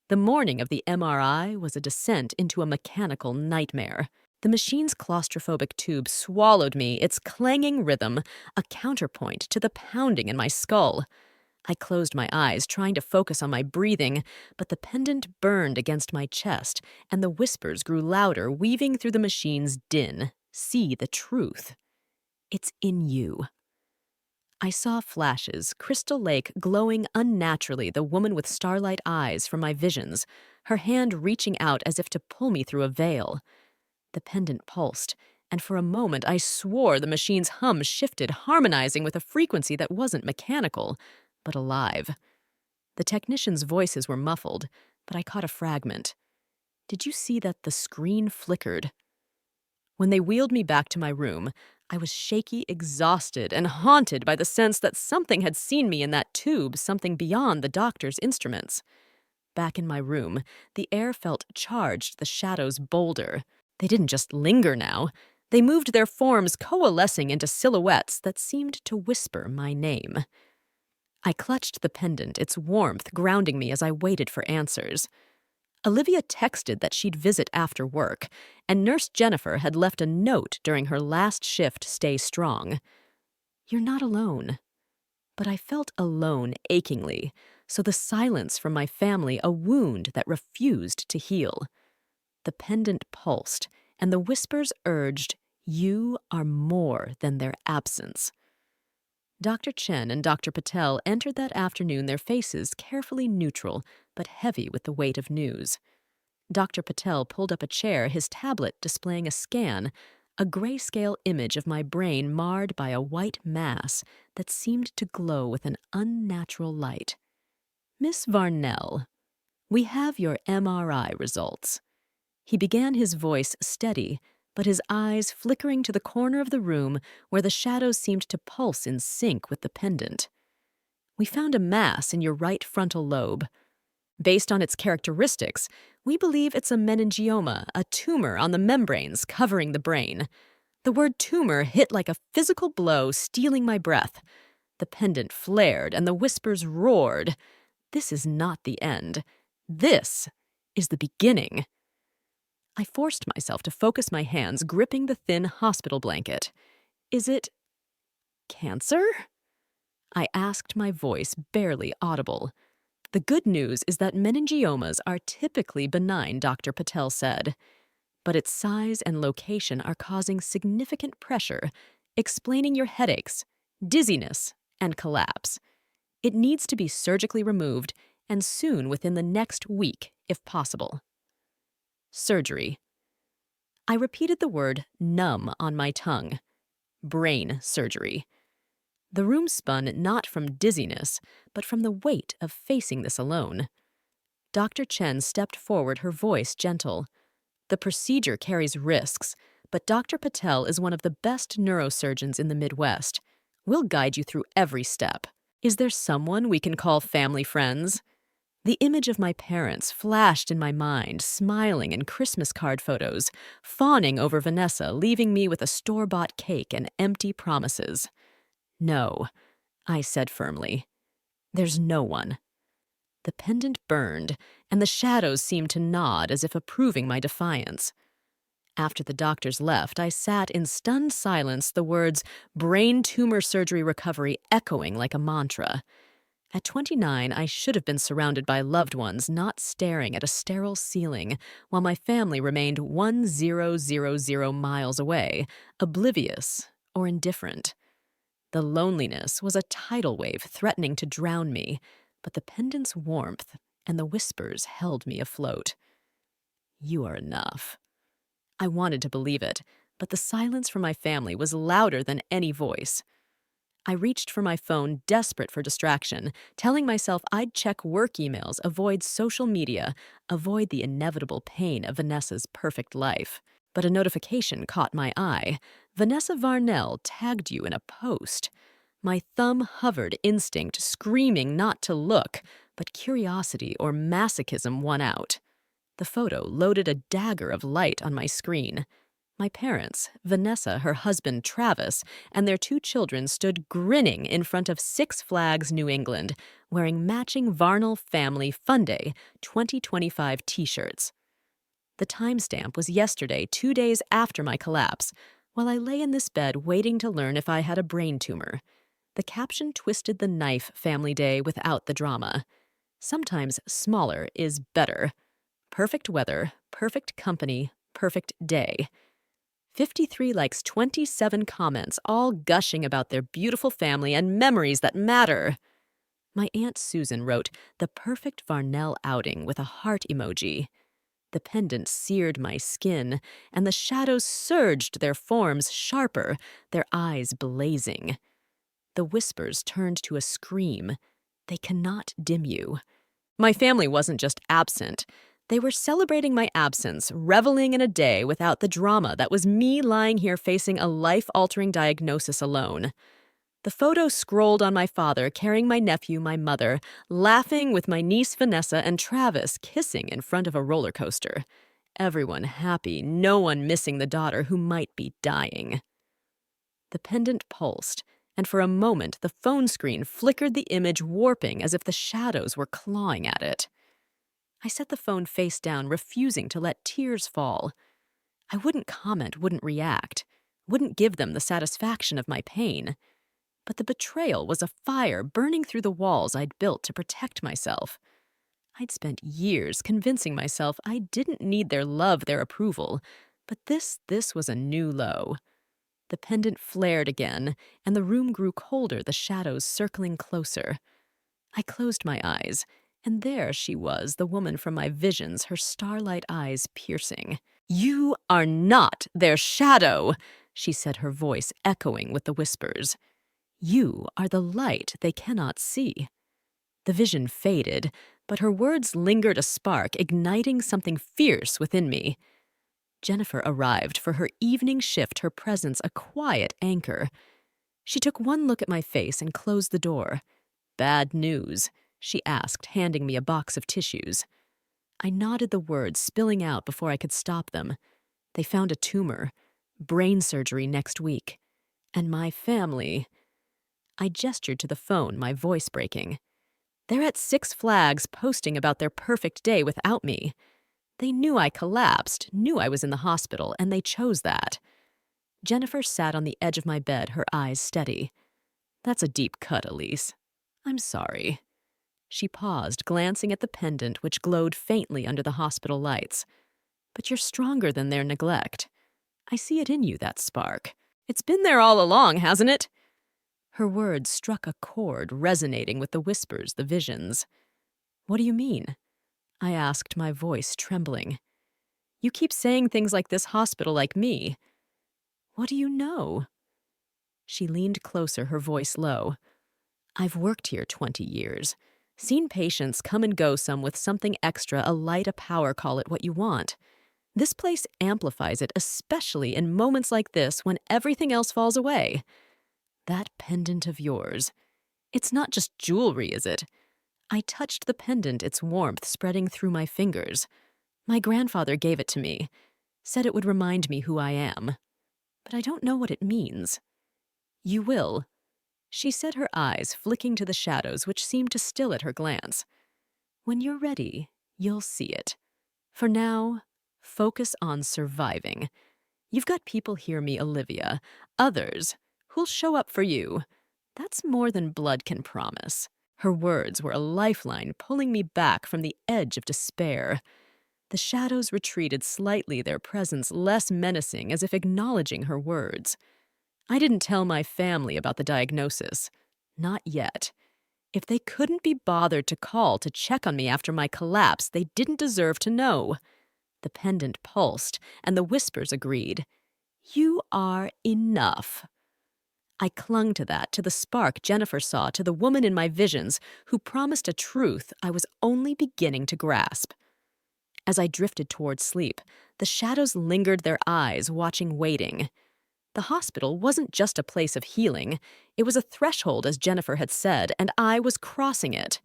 [SPEAKER 1] The morning of the MRI was a descent into a mechanical nightmare. The machine's claustrophobic tube swallowed me, its clanging rhythm a counterpoint to the pounding in my skull. I closed my eyes, trying to focus on my breathing, but the pendant burned against my chest, and the whispers grew louder, weaving through the machine's din. See the truth. It's in you. I saw flashes, Crystal Lake glowing unnaturally, the woman with starlight eyes from my visions, her hand reaching out as if to pull me through a veil. The pendant pulsed, and for a moment I swore the machine's hum shifted, harmonizing with a frequency that wasn't mechanical, but alive. The technicians' voices were muffled, but I caught a fragment. Did you see that the screen flickered? When they wheeled me back to my room, I was shaky, exhausted, and haunted by the sense that something had seen me in that tube, something beyond the doctor's instruments. Back in my room, the air felt charged, the shadows bolder. They didn't just linger now. They moved, their forms coalescing into silhouettes that seemed to whisper my name. I clutched the pendant, its warmth grounding me as I waited for answers. Olivia texted that she'd visit after work, and Nurse Jennifer had left a note during her last shift, "Stay strong." You're not alone. But I felt alone achingly, so the silence from my family a wound that refused to heal. The pendant pulsed, and the whispers urged, you are more than their absence. Dr. Chen and Dr. Patel entered that afternoon, their faces carefully neutral, but heavy with the weight of news. Dr. Patel pulled up a chair, his tablet displaying a scan, a grayscale image of my brain marred by a white mass that seemed to glow with an unnatural light. Miss Varnell, we have your MRI results. He began, his voice steady, but his eyes flickering to the corner of the room where the shadows seemed to pulse in sync with the pendant. We found a mass in your right frontal lobe. Based on its characteristics, we believe it's a meningioma, a tumor on the membranes covering the brain. The word tumor hit like a physical blow, stealing my breath. The pendant flared and the whispers roared. This is not the end. This is the beginning. I forced myself to focus, my hands gripping the thin hospital blanket. Is it cancer? I asked, my voice barely audible. The good news is that meningiomas are typically benign, Dr. Patel said. But its size and location are causing significant pressure, explaining your headaches, dizziness, and collapse. It needs to be surgically removed, and soon, within the next week, if possible. Surgery. I repeated the word numb on my tongue. Brain surgery. The room spun not from dizziness, but from the weight of facing this alone. Dr. Chen stepped forward, her voice gentle. The procedure carries risks, but Dr. Patel is one of the best neurosurgeons in the Midwest. We'll guide you through every step. Is there someone we can call family friends? The image of my parents flashed in my mind, smiling in Christmas card photos, fawning over Vanessa, leaving me with a store-bought cake and empty promises. No, I said firmly. There's no one. The pendant burned, and the shadows seemed to nod as if approving my defiance. After the doctors left, I sat in stunned silence, the words brain tumor surgery recovery echoing like a mantra. At 29, I should have been surrounded by loved ones, not staring at a sterile ceiling, while my family remained 1,000 miles away, oblivious or indifferent. The loneliness was a tidal wave threatening to drown me, but the pendant's warmth and the whispers held me afloat. You are enough. I wanted to believe it, but the silence from my family was louder than any voice. I reached for my phone, desperate for distraction, telling myself I'd check work emails, avoid social media, avoid the inevitable pain of Vanessa's perfect life. But a notification caught my eye. Vanessa Varnell tagged you in a post. My thumb hovered, instinct screaming not to look, but curiosity or masochism won out. The photo loaded a dagger of light on my screen. My parents, Vanessa, her husband Travis, and their 2 children stood grinning in front of Six Flags New England, wearing matching Varnell Family Fun Day 2025 t-shirts. The timestamp was yesterday, 2 days after my collapse, while I lay in this bed waiting to learn if I had a brain tumor. The caption twisted the knife family day without the drama. Sometimes smaller is better. Perfect weather, perfect company, perfect day. 53 likes, 27 comments, all gushing about their beautiful family and memories that matter. My Aunt Susan wrote, "The perfect Varnell outing," with a heart emoji. The pendant seared my skin, and the shadows surged, their forms sharper, their eyes blazing. The whispers turned to a scream. They cannot dim you. My family wasn't just absent. They were celebrating my absence, reveling in a day without the drama that was me lying here facing a life-altering diagnosis alone. The photo scrolled on my father carrying my nephew, my mother, laughing with my niece Vanessa and Travis kissing in front of a roller coaster. Everyone happy, no one missing the daughter who might be dying. The pendant pulsed, and for a moment the phone screen flickered, the image warping as if the shadows were clawing at it. I set the phone face down, refusing to let tears fall. I wouldn't comment, wouldn't react, wouldn't give them the satisfaction of my pain. But the betrayal was a fire burning through the walls I'd built to protect myself. I'd spent years convincing myself I didn't need their love, their approval, but this was a new low. The pendant flared again, and the room grew colder, the shadows circling closer. I closed my eyes, and there she was, the woman from my visions, her starlight eyes piercing. "You are not their shadow," she said, her voice echoing with the whispers. "You are the light they cannot see." The vision faded, but her words lingered, a spark, igniting something fierce within me. Jennifer arrived for her evening shift, her presence a quiet anchor. She took one look at my face and closed the door. "Bad news?" she asked, handing me a box of tissues. I nodded, the words spilling out before I could stop them. They found a tumor. Brain surgery next week. And my family... I gestured to the phone, my voice breaking. "They're at Six Flags posting about their perfect day without me. They knew I collapsed, knew I was in the hospital, and they chose that." Jennifer sat on the edge of my bed, her eyes steady. "That's a deep cut, Elise. I'm sorry." She paused, glancing at the pendant which glowed faintly under the hospital lights. "But you're stronger than their neglect. I see it in you, that spark. It's been there all along, hasn't it?" Her words struck a chord, resonating with the whispers, the visions. "What do you mean?" I asked, my voice trembling. "You keep saying things like this hospital like me. What do you know?" She leaned closer, her voice low. "I've worked here 20 years. Seen patients come and go, some with something extra, a light, a power, call it what you want. This place amplifies it, especially in moments like this when everything else falls away. That pendant of yours. It's not just jewelry, is it?" I touched the pendant, its warmth spreading through my fingers. "My grandfather gave it to me. Said it would remind me who I am. But I don't know what it means." "You will," she said, her eyes flicking to the shadows which seemed to still at her glance. "When you're ready, you'll see it. For now, focus on surviving. You've got people, hear me, Olivia, others, who'll show up for you. That's more than blood can promise." Her words were a lifeline, pulling me back from the edge of despair. The shadows retreated slightly, their presence less menacing, as if acknowledging her words. I didn't tell my family about the diagnosis. Not yet. If they couldn't be bothered to call to check on me after my collapse, they didn't deserve to know. The pendant pulsed, and the whispers agreed. "You are enough." I clung to that, to the spark Jennifer saw, to the woman in my visions who promised a truth I was only beginning to grasp. As I drifted toward sleep, the shadows lingered, their eyes watching, waiting. The hospital wasn't just a place of healing. It was a threshold, as Jennifer had said, and I was crossing it.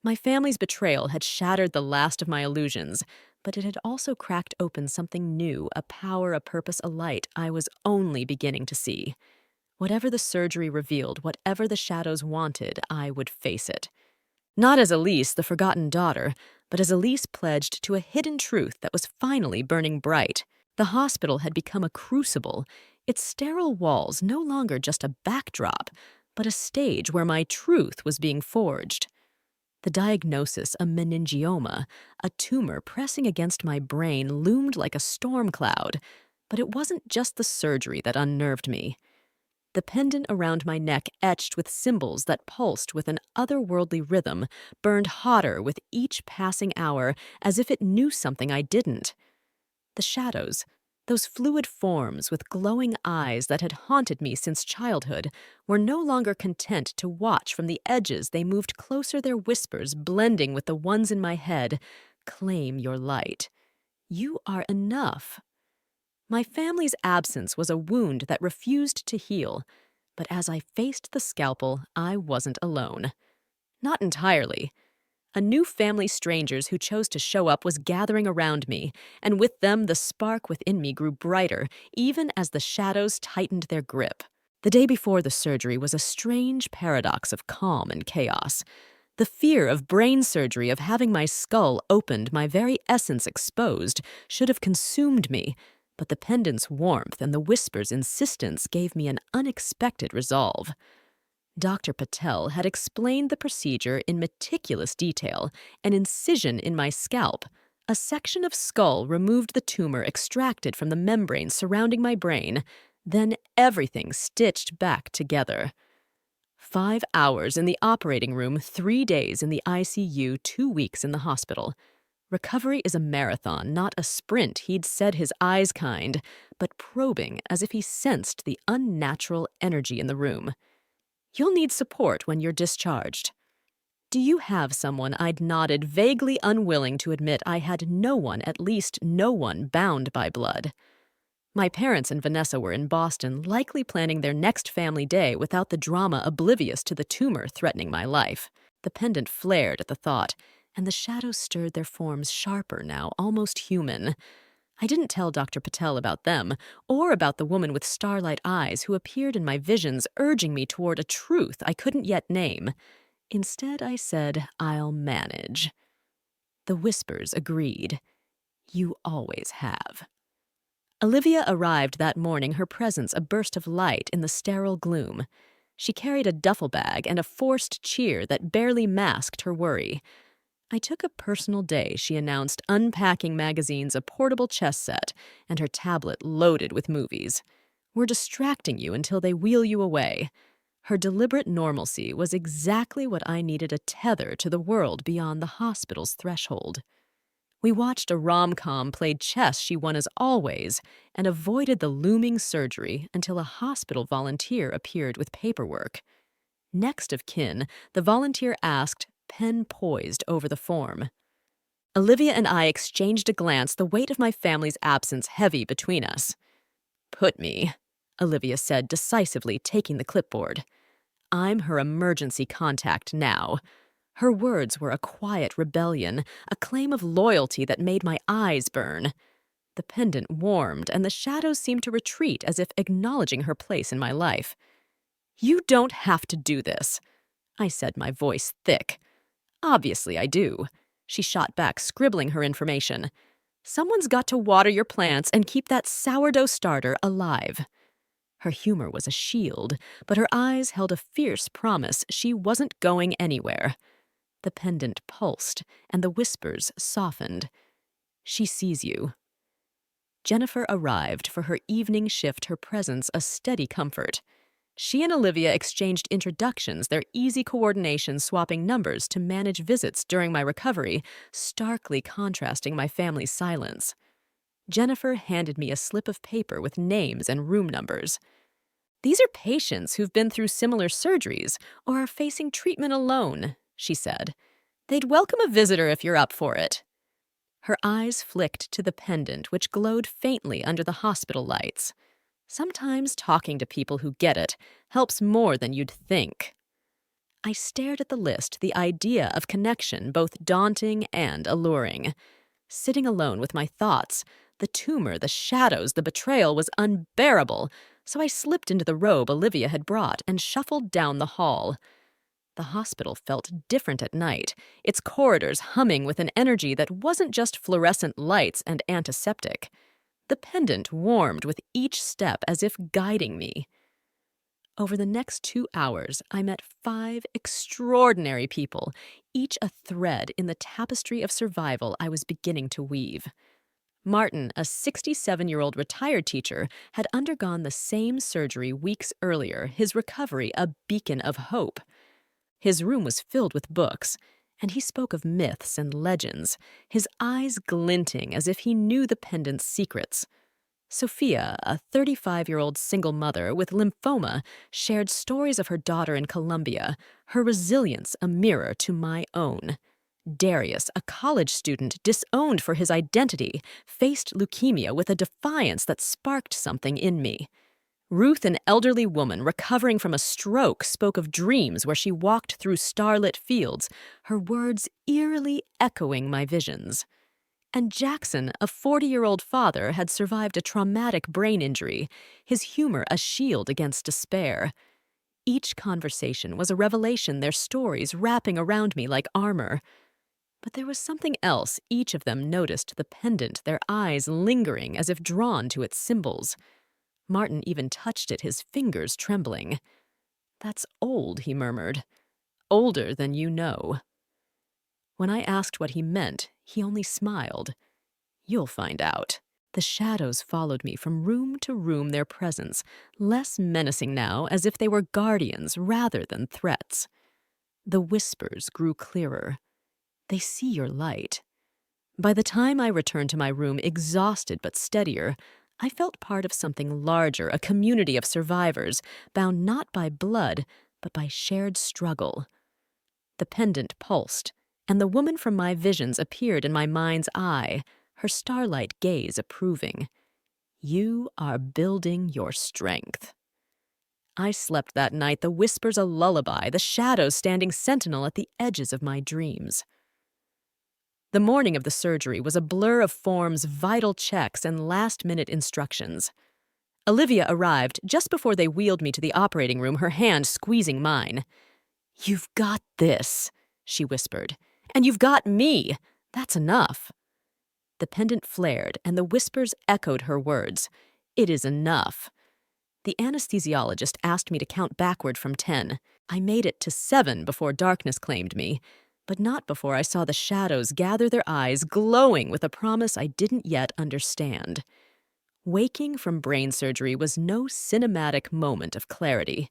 [SPEAKER 1] My family's betrayal had shattered the last of my illusions, but it had also cracked open something new, a power, a purpose, a light I was only beginning to see. Whatever the surgery revealed, whatever the shadows wanted, I would face it. Not as Elise, the forgotten daughter, but as Elise pledged to a hidden truth that was finally burning bright. The hospital had become a crucible, its sterile walls no longer just a backdrop, but a stage where my truth was being forged. The diagnosis, a meningioma, a tumor pressing against my brain, loomed like a storm cloud, but it wasn't just the surgery that unnerved me. The pendant around my neck, etched with symbols that pulsed with an otherworldly rhythm, burned hotter with each passing hour, as if it knew something I didn't. The shadows, those fluid forms with glowing eyes that had haunted me since childhood, were no longer content to watch from the edges. They moved closer, their whispers blending with the ones in my head. Claim your light. You are enough. My family's absence was a wound that refused to heal, but as I faced the scalpel, I wasn't alone. Not entirely. A new family strangers who chose to show up was gathering around me, and with them the spark within me grew brighter, even as the shadows tightened their grip. The day before the surgery was a strange paradox of calm and chaos. The fear of brain surgery, of having my skull opened, my very essence exposed, should have consumed me, but the pendant's warmth and the whisper's insistence gave me an unexpected resolve. Dr. Patel had explained the procedure in meticulous detail: an incision in my scalp. A section of skull removed the tumor extracted from the membrane surrounding my brain, then everything stitched back together. 5 hours in the operating room, 3 days in the ICU, 2 weeks in the hospital. Recovery is a marathon, not a sprint, he'd said, his eyes kind, but probing as if he sensed the unnatural energy in the room. You'll need support when you're discharged. Do you have someone? I'd nodded, vaguely unwilling to admit I had no one, at least no one, bound by blood. My parents and Vanessa were in Boston, likely planning their next family day without the drama, oblivious to the tumor threatening my life. The pendant flared at the thought, and the shadows stirred their forms sharper now, almost human. I didn't tell Dr. Patel about them, or about the woman with starlight eyes who appeared in my visions, urging me toward a truth I couldn't yet name. Instead, I said, I'll manage. The whispers agreed. You always have. Olivia arrived that morning, her presence a burst of light in the sterile gloom. She carried a duffel bag and a forced cheer that barely masked her worry. I took a personal day, she announced, unpacking magazines, a portable chess set, and her tablet loaded with movies. We're distracting you until they wheel you away. Her deliberate normalcy was exactly what I needed, a tether to the world beyond the hospital's threshold. We watched a rom-com, played chess she won as always, and avoided the looming surgery until a hospital volunteer appeared with paperwork. Next of kin, the volunteer asked, pen poised over the form. Olivia and I exchanged a glance, the weight of my family's absence heavy between us. Put me, Olivia said decisively, taking the clipboard. I'm her emergency contact now. Her words were a quiet rebellion, a claim of loyalty that made my eyes burn. The pendant warmed, and the shadows seemed to retreat as if acknowledging her place in my life. You don't have to do this, I said, my voice thick. Obviously I do, she shot back, scribbling her information. Someone's got to water your plants and keep that sourdough starter alive. Her humor was a shield, but her eyes held a fierce promise she wasn't going anywhere. The pendant pulsed, and the whispers softened. She sees you. Jennifer arrived for her evening shift, her presence a steady comfort. She and Olivia exchanged introductions, their easy coordination swapping numbers to manage visits during my recovery, starkly contrasting my family's silence. Jennifer handed me a slip of paper with names and room numbers. These are patients who've been through similar surgeries or are facing treatment alone, she said. They'd welcome a visitor if you're up for it. Her eyes flicked to the pendant, which glowed faintly under the hospital lights. Sometimes talking to people who get it helps more than you'd think. I stared at the list, the idea of connection both daunting and alluring. Sitting alone with my thoughts, the tumor, the shadows, the betrayal was unbearable, so I slipped into the robe Olivia had brought and shuffled down the hall. The hospital felt different at night, its corridors humming with an energy that wasn't just fluorescent lights and antiseptic. The pendant warmed with each step as if guiding me. Over the next 2 hours, I met 5 extraordinary people, each a thread in the tapestry of survival I was beginning to weave. Martin, a 67-year-old retired teacher, had undergone the same surgery weeks earlier, his recovery a beacon of hope. His room was filled with books, and he spoke of myths and legends, his eyes glinting as if he knew the pendant's secrets. Sophia, a 35-year-old single mother with lymphoma, shared stories of her daughter in Colombia, her resilience a mirror to my own. Darius, a college student disowned for his identity, faced leukemia with a defiance that sparked something in me. Ruth, an elderly woman recovering from a stroke, spoke of dreams where she walked through starlit fields, her words eerily echoing my visions. And Jackson, a 40-year-old father, had survived a traumatic brain injury, his humor a shield against despair. Each conversation was a revelation, their stories wrapping around me like armor. But there was something else each of them noticed, the pendant, their eyes lingering as if drawn to its symbols. Martin even touched it, his fingers trembling. "That's old," he murmured. "Older than you know." When I asked what he meant, he only smiled. "You'll find out." The shadows followed me from room to room, their presence, less menacing now, as if they were guardians rather than threats. The whispers grew clearer. "They see your light." By the time I returned to my room, exhausted but steadier, I felt part of something larger, a community of survivors, bound not by blood, but by shared struggle. The pendant pulsed, and the woman from my visions appeared in my mind's eye, her starlight gaze approving. "You are building your strength." I slept that night, the whispers a lullaby, the shadows standing sentinel at the edges of my dreams. The morning of the surgery was a blur of forms, vital checks, and last-minute instructions. Olivia arrived just before they wheeled me to the operating room, her hand squeezing mine. "You've got this," she whispered. "And you've got me. That's enough." The pendant flared, and the whispers echoed her words. "It is enough." The anesthesiologist asked me to count backward from 10. I made it to 7 before darkness claimed me, but not before I saw the shadows gather their eyes, glowing with a promise I didn't yet understand. Waking from brain surgery was no cinematic moment of clarity.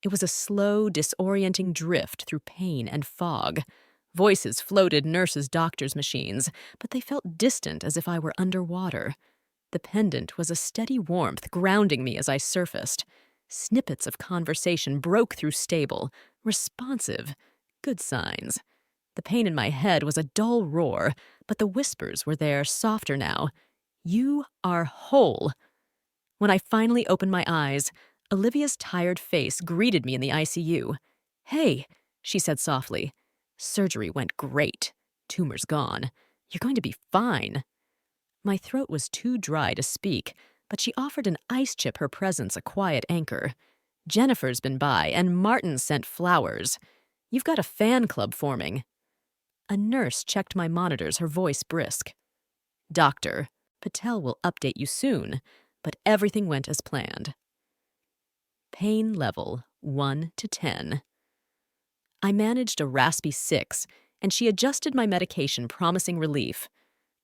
[SPEAKER 1] It was a slow, disorienting drift through pain and fog. Voices floated nurses' doctors' machines, but they felt distant, as if I were underwater. The pendant was a steady warmth, grounding me as I surfaced. Snippets of conversation broke through stable, responsive. Good signs. The pain in my head was a dull roar, but the whispers were there, softer now. "You are whole." When I finally opened my eyes, Olivia's tired face greeted me in the ICU. "Hey," she said softly. "Surgery went great. Tumor's gone. You're going to be fine." My throat was too dry to speak, but she offered an ice chip, her presence a quiet anchor. "Jennifer's been by, and Martin sent flowers. You've got a fan club forming." A nurse checked my monitors, her voice brisk. "Doctor, Patel will update you soon, but everything went as planned." Pain level 1 to 10. I managed a raspy 6, and she adjusted my medication, promising relief.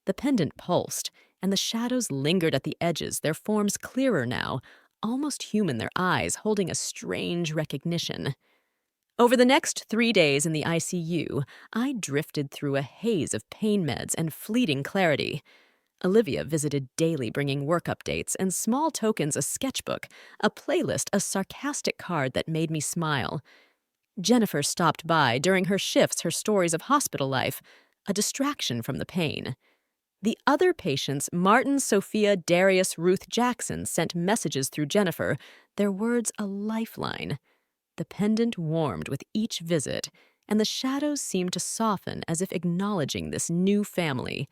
[SPEAKER 1] The pendant pulsed, and the shadows lingered at the edges, their forms clearer now, almost human, their eyes holding a strange recognition. Over the next 3 days in the ICU, I drifted through a haze of pain meds and fleeting clarity. Olivia visited daily, bringing work updates and small tokens, a sketchbook, a playlist, a sarcastic card that made me smile. Jennifer stopped by during her shifts, her stories of hospital life, a distraction from the pain. The other patients, Martin, Sophia, Darius, Ruth, Jackson, sent messages through Jennifer, their words a lifeline. The pendant warmed with each visit, and the shadows seemed to soften as if acknowledging this new family.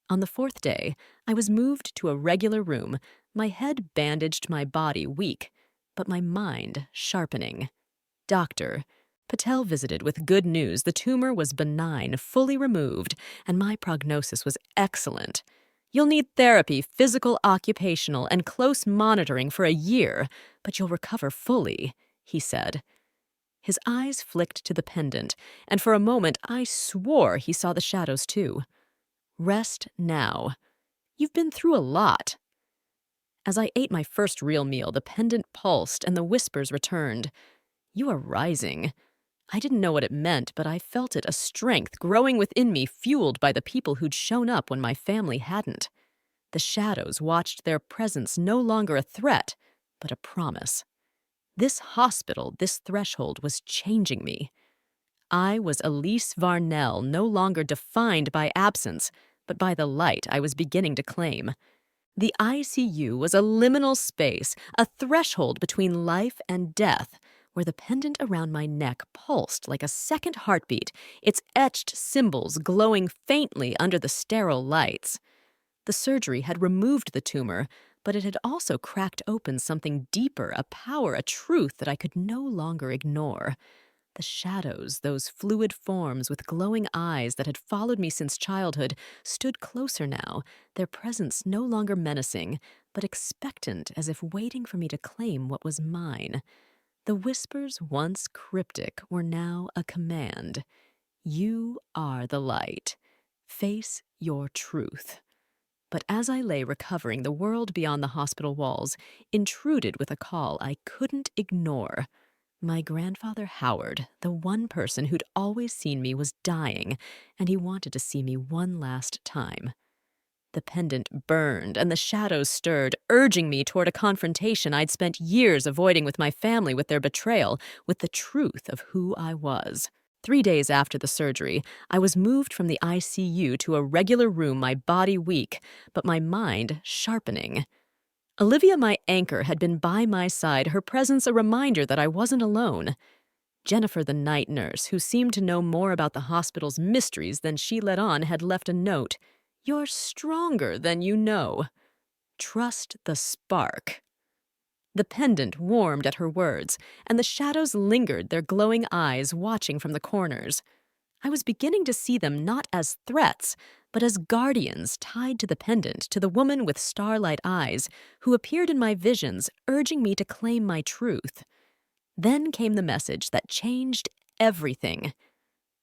[SPEAKER 1] On the 4th day, I was moved to a regular room, my head bandaged, my body weak, but my mind sharpening. "Doctor," Patel visited with good news. The tumor was benign, fully removed, and my prognosis was excellent. "You'll need therapy, physical, occupational, and close monitoring for a year, but you'll recover fully. he said. His eyes flicked to the pendant, and for a moment I swore he saw the shadows too. Rest now. You've been through a lot. As I ate my first real meal, the pendant pulsed and the whispers returned. You are rising. I didn't know what it meant, but I felt it, a strength growing within me, fueled by the people who'd shown up when my family hadn't. The shadows watched, their presence no longer a threat, but a promise. This hospital, this threshold, was changing me. I was Elise Varnell, no longer defined by absence, but by the light I was beginning to claim. The ICU was a liminal space, a threshold between life and death, where the pendant around my neck pulsed like a second heartbeat, its etched symbols glowing faintly under the sterile lights. The surgery had removed the tumor, but it had also cracked open something deeper, a power, a truth that I could no longer ignore. The shadows, those fluid forms with glowing eyes that had followed me since childhood, stood closer now, their presence no longer menacing, but expectant, as if waiting for me to claim what was mine. The whispers, once cryptic, were now a command. You are the light. Face your truth. But as I lay recovering, the world beyond the hospital walls intruded with a call I couldn't ignore. My grandfather Howard, the one person who'd always seen me, was dying, and he wanted to see me one last time. The pendant burned, and the shadows stirred, urging me toward a confrontation I'd spent years avoiding with my family, with their betrayal, with the truth of who I was. 3 days after the surgery, I was moved from the ICU to a regular room, my body weak, but my mind sharpening. Olivia, my anchor, had been by my side, her presence a reminder that I wasn't alone. Jennifer, the night nurse, who seemed to know more about the hospital's mysteries than she let on, had left a note. You're stronger than you know. Trust the spark. The pendant warmed at her words, and the shadows lingered, their glowing eyes watching from the corners. I was beginning to see them not as threats, but as guardians tied to the pendant, to the woman with starlight eyes, who appeared in my visions, urging me to claim my truth. Then came the message that changed everything.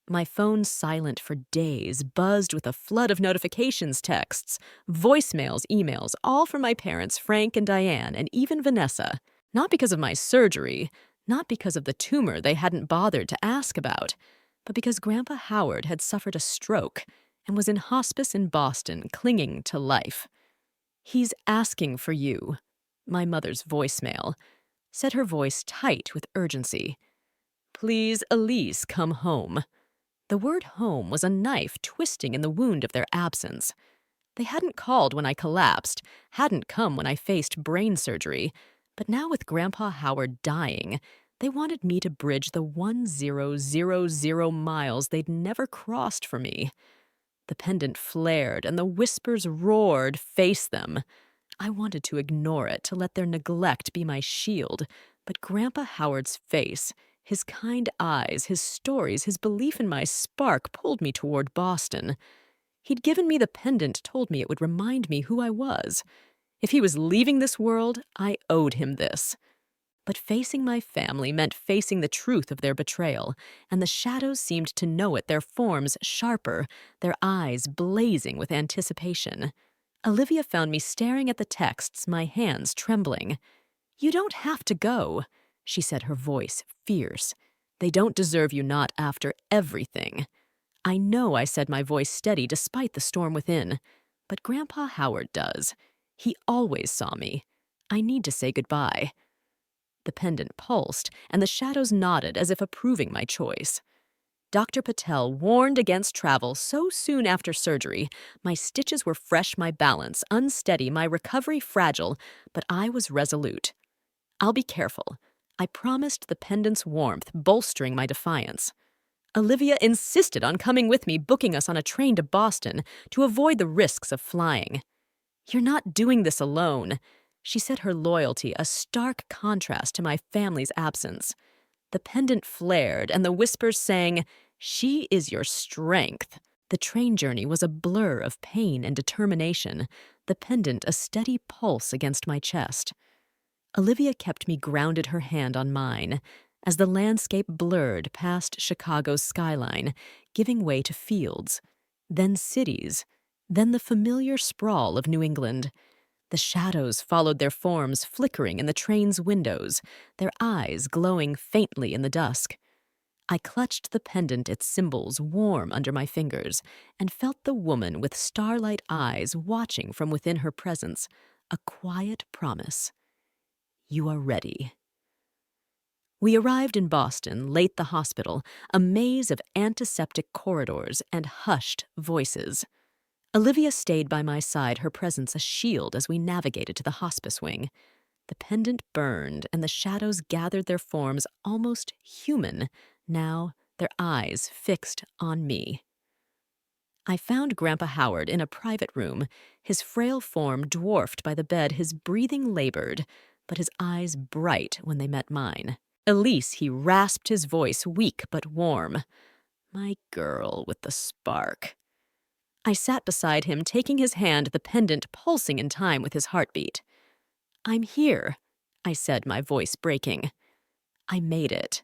[SPEAKER 1] My phone, silent for days, buzzed with a flood of notifications, texts, voicemails, emails, all from my parents, Frank and Diane, and even Vanessa. Not because of my surgery, not because of the tumor they hadn't bothered to ask about, but because Grandpa Howard had suffered a stroke and was in hospice in Boston, clinging to life. He's asking for you, my mother's voicemail, said, her voice tight with urgency. Please, Elise, come home. The word home was a knife twisting in the wound of their absence. They hadn't called when I collapsed, hadn't come when I faced brain surgery, but now with Grandpa Howard dying, they wanted me to bridge the 1,000 miles they'd never crossed for me. The pendant flared and the whispers roared, face them. I wanted to ignore it, to let their neglect be my shield, but Grandpa Howard's face, his kind eyes, his stories, his belief in my spark pulled me toward Boston. He'd given me the pendant, told me it would remind me who I was. If he was leaving this world, I owed him this. But facing my family meant facing the truth of their betrayal, and the shadows seemed to know it, their forms sharper, their eyes blazing with anticipation. Olivia found me staring at the texts, my hands trembling. You don't have to go, she said, her voice fierce. They don't deserve you not after everything. I know I said, my voice steady despite the storm within. But Grandpa Howard does. He always saw me. I need to say goodbye. The pendant pulsed, and the shadows nodded as if approving my choice. Dr. Patel warned against travel so soon after surgery. My stitches were fresh, my balance unsteady, my recovery fragile, but I was resolute. I'll be careful. I promised, the pendant's warmth bolstering my defiance. Olivia insisted on coming with me, booking us on a train to Boston to avoid the risks of flying. You're not doing this alone, she said, her loyalty a stark contrast to my family's absence. The pendant flared, and the whispers sang, she is your strength. The train journey was a blur of pain and determination, the pendant a steady pulse against my chest. Olivia kept me grounded, her hand on mine, as the landscape blurred past Chicago's skyline, giving way to fields, then cities, then the familiar sprawl of New England. The shadows followed their forms, flickering in the train's windows, their eyes glowing faintly in the dusk. I clutched the pendant, its symbols warm under my fingers, and felt the woman with starlight eyes watching from within her presence, a quiet promise. You are ready. We arrived in Boston, late the hospital, a maze of antiseptic corridors and hushed voices. Olivia stayed by my side, her presence a shield as we navigated to the hospice wing. The pendant burned, and the shadows gathered their forms almost human, now their eyes fixed on me. I found Grandpa Howard in a private room, his frail form dwarfed by the bed, his breathing labored, but his eyes bright when they met mine. Elise, he rasped his voice, weak but warm. My girl with the spark. I sat beside him, taking his hand, the pendant pulsing in time with his heartbeat. I'm here, I said, my voice breaking. I made it.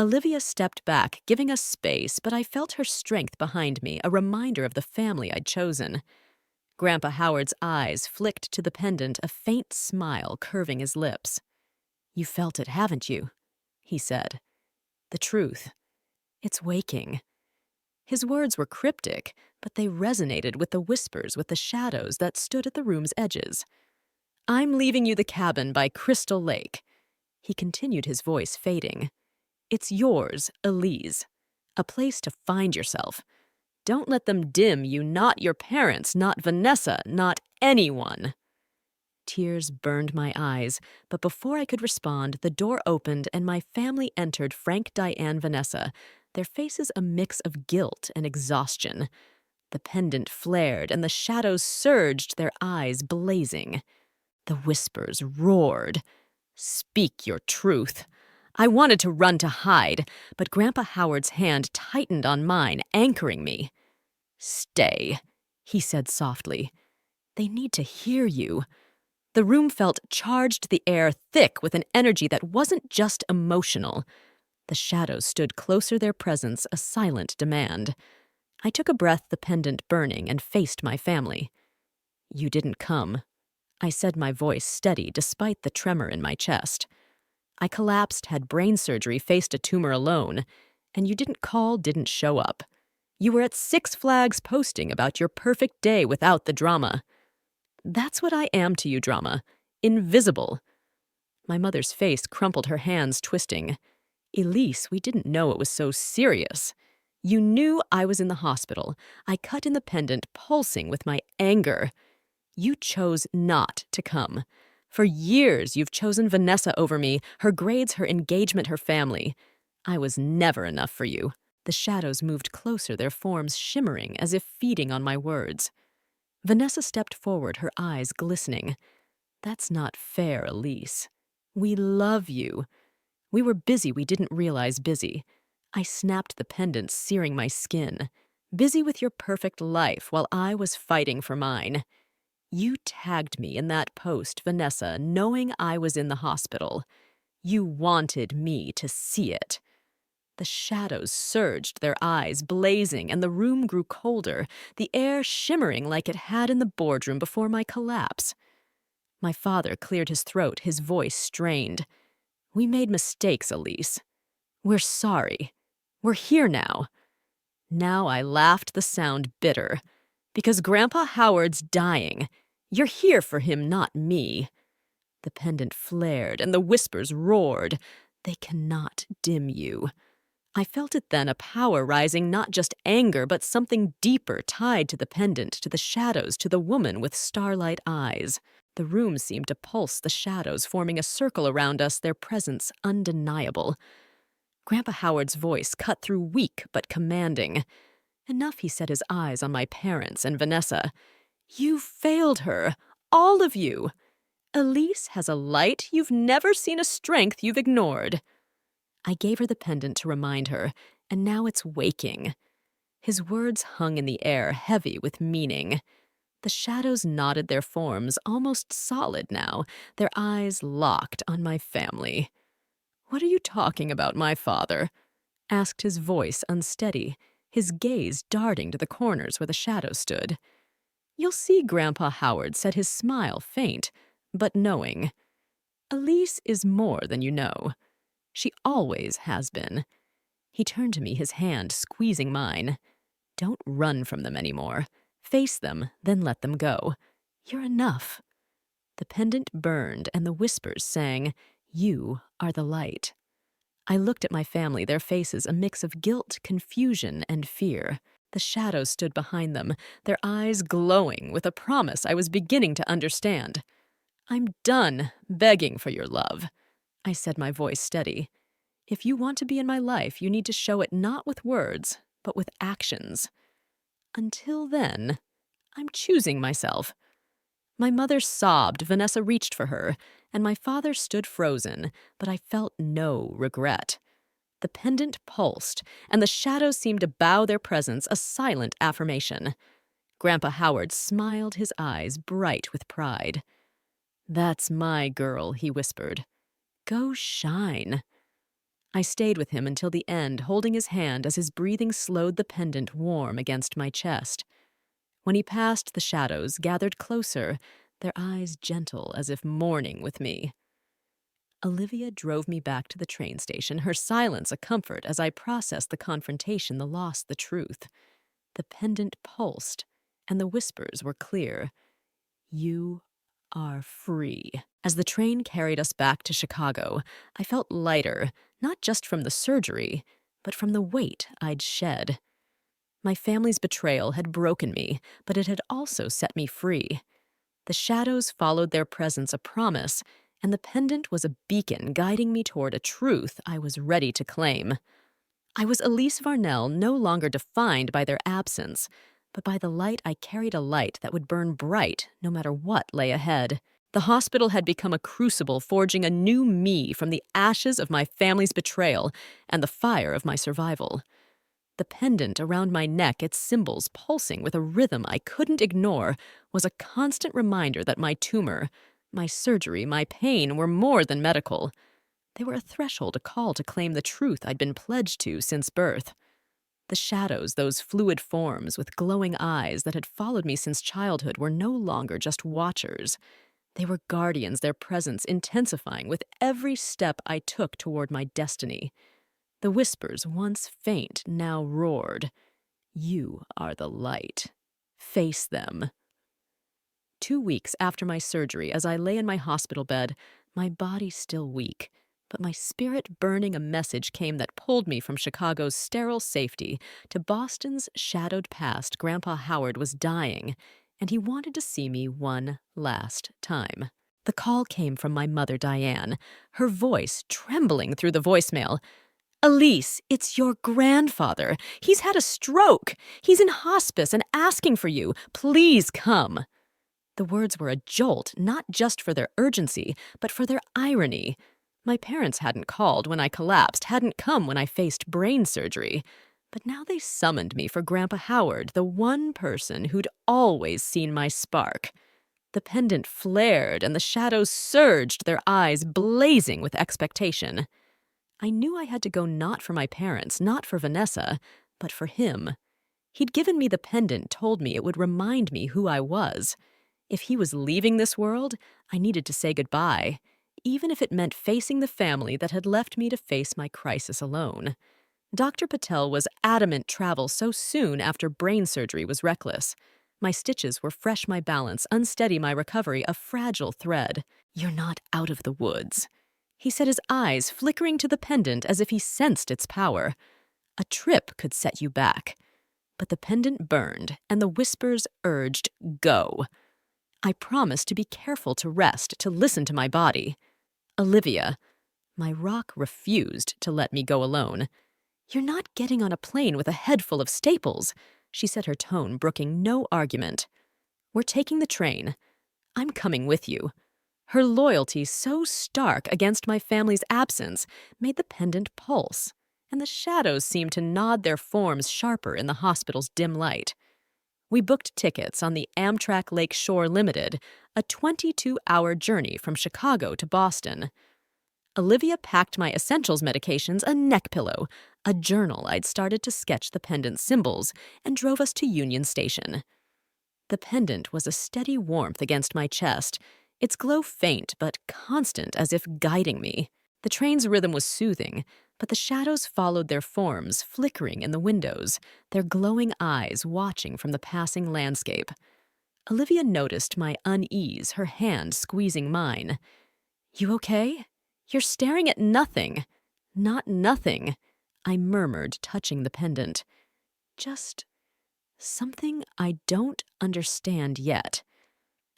[SPEAKER 1] Olivia stepped back, giving us space, but I felt her strength behind me, a reminder of the family I'd chosen. Grandpa Howard's eyes flicked to the pendant, a faint smile curving his lips. You felt it, haven't you? He said. The truth. It's waking. His words were cryptic, but they resonated with the whispers, with the shadows that stood at the room's edges. I'm leaving you the cabin by Crystal Lake. He continued, his voice fading. It's yours, Elise. A place to find yourself. Don't let them dim you, not your parents, not Vanessa, not anyone. Tears burned my eyes, but before I could respond, the door opened and my family entered. Frank, Diane, Vanessa, their faces a mix of guilt and exhaustion. The pendant flared and the shadows surged, their eyes blazing. The whispers roared. Speak your truth. I wanted to run to hide, but Grandpa Howard's hand tightened on mine, anchoring me. Stay, he said softly. They need to hear you. The room felt charged, the air thick with an energy that wasn't just emotional. The shadows stood closer, their presence a silent demand. I took a breath, the pendant burning, and faced my family. You didn't come, I said, my voice steady despite the tremor in my chest. I collapsed, had brain surgery, faced a tumor alone, and you didn't call, didn't show up. You were at Six Flags posting about your perfect day without the drama. That's what I am to you, drama. Invisible. My mother's face crumpled, her hands twisting. Elise, we didn't know it was so serious. You knew I was in the hospital. I cut in the pendant, pulsing with my anger. You chose not to come. For years, you've chosen Vanessa over me, her grades, her engagement, her family. I was never enough for you. The shadows moved closer, their forms shimmering as if feeding on my words. Vanessa stepped forward, her eyes glistening. That's not fair, Elise. We love you. We were busy, we didn't realize busy. I snapped the pendant, searing my skin. Busy with your perfect life while I was fighting for mine. You tagged me in that post, Vanessa, knowing I was in the hospital. You wanted me to see it. The shadows surged, their eyes blazing, and the room grew colder, the air shimmering like it had in the boardroom before my collapse. My father cleared his throat, his voice strained. We made mistakes, Elise. We're sorry. We're here now. Now I laughed, the sound bitter. Because Grandpa Howard's dying. You're here for him, not me. The pendant flared, and the whispers roared. They cannot dim you. I felt it then, a power rising, not just anger, but something deeper tied to the pendant, to the shadows, to the woman with starlight eyes. The room seemed to pulse, the shadows forming a circle around us, their presence undeniable. Grandpa Howard's voice cut through, weak but commanding. Enough, he set, his eyes on my parents and Vanessa. You failed her, all of you. Elise has a light you've never seen, a strength you've ignored. I gave her the pendant to remind her, and now it's waking. His words hung in the air, heavy with meaning. The shadows nodded their forms, almost solid now, their eyes locked on my family. "What are you talking about, my father?" asked his voice unsteady, his gaze darting to the corners where the shadow stood. "You'll see," Grandpa Howard said, his smile faint, but knowing. "Elise is more than you know. She always has been." He turned to me, his hand squeezing mine. "Don't run from them anymore. Face them, then let them go. You're enough." The pendant burned, and the whispers sang, "You are the light." I looked at my family, their faces a mix of guilt, confusion, and fear. The shadows stood behind them, their eyes glowing with a promise I was beginning to understand. "I'm done begging for your love," I said, my voice steady. "If you want to be in my life, you need to show it not with words, but with actions. Until then, I'm choosing myself." My mother sobbed, Vanessa reached for her, and my father stood frozen, but I felt no regret. The pendant pulsed, and the shadows seemed to bow their presence, a silent affirmation. Grandpa Howard smiled, his eyes bright with pride. "That's my girl," he whispered. "Go shine." I stayed with him until the end, holding his hand as his breathing slowed the pendant warm against my chest. When he passed, the shadows gathered closer, their eyes gentle as if mourning with me. Olivia drove me back to the train station, her silence a comfort as I processed the confrontation, the loss, the truth. The pendant pulsed, and the whispers were clear. "You are free." As the train carried us back to Chicago, I felt lighter, not just from the surgery, but from the weight I'd shed. My family's betrayal had broken me, but it had also set me free. The shadows followed their presence, a promise, and the pendant was a beacon guiding me toward a truth I was ready to claim. I was Elise Varnell, no longer defined by their absence, but by the light I carried, a light that would burn bright no matter what lay ahead. The hospital had become a crucible, forging a new me from the ashes of my family's betrayal and the fire of my survival. The pendant around my neck, its symbols pulsing with a rhythm I couldn't ignore, was a constant reminder that my tumor, my surgery, my pain were more than medical. They were a threshold, a call to claim the truth I'd been pledged to since birth. The shadows, those fluid forms with glowing eyes that had followed me since childhood, were no longer just watchers. They were guardians, their presence intensifying with every step I took toward my destiny. The whispers, once faint, now roared. "You are the light. Face them." 2 weeks after my surgery, as I lay in my hospital bed, my body still weak, but my spirit burning, a message came that pulled me from Chicago's sterile safety to Boston's shadowed past. Grandpa Howard was dying, and he wanted to see me one last time. The call came from my mother, Diane, her voice trembling through the voicemail. "Elise, it's your grandfather. He's had a stroke. He's in hospice and asking for you. Please come." The words were a jolt, not just for their urgency, but for their irony. My parents hadn't called when I collapsed, hadn't come when I faced brain surgery. But now they summoned me for Grandpa Howard, the one person who'd always seen my spark. The pendant flared and the shadows surged, their eyes blazing with expectation. I knew I had to go, not for my parents, not for Vanessa, but for him. He'd given me the pendant, told me it would remind me who I was. If he was leaving this world, I needed to say goodbye, even if it meant facing the family that had left me to face my crisis alone. Dr. Patel was adamant travel so soon after brain surgery was reckless. My stitches were fresh, my balance unsteady, my recovery a fragile thread. "You're not out of the woods," he said, his eyes flickering to the pendant as if he sensed its power. "A trip could set you back." But the pendant burned, and the whispers urged, "Go." I promised to be careful, to rest, to listen to my body. "Olivia," my rock refused to let me go alone. "You're not getting on a plane with a head full of staples," she said, her tone brooking no argument. "We're taking the train. I'm coming with you." Her loyalty, so stark against my family's absence, made the pendant pulse, and the shadows seemed to nod their forms sharper in the hospital's dim light. We booked tickets on the Amtrak Lake Shore Limited, a 22-hour journey from Chicago to Boston. Olivia packed my essentials medications, a neck pillow, a journal I'd started to sketch the pendant's symbols, and drove us to Union Station. The pendant was a steady warmth against my chest, its glow faint but constant as if guiding me. The train's rhythm was soothing, but the shadows followed their forms, flickering in the windows, their glowing eyes watching from the passing landscape. Olivia noticed my unease, her hand squeezing mine. "You okay? You're staring at nothing." "Not nothing," I murmured, touching the pendant. "Just something I don't understand yet."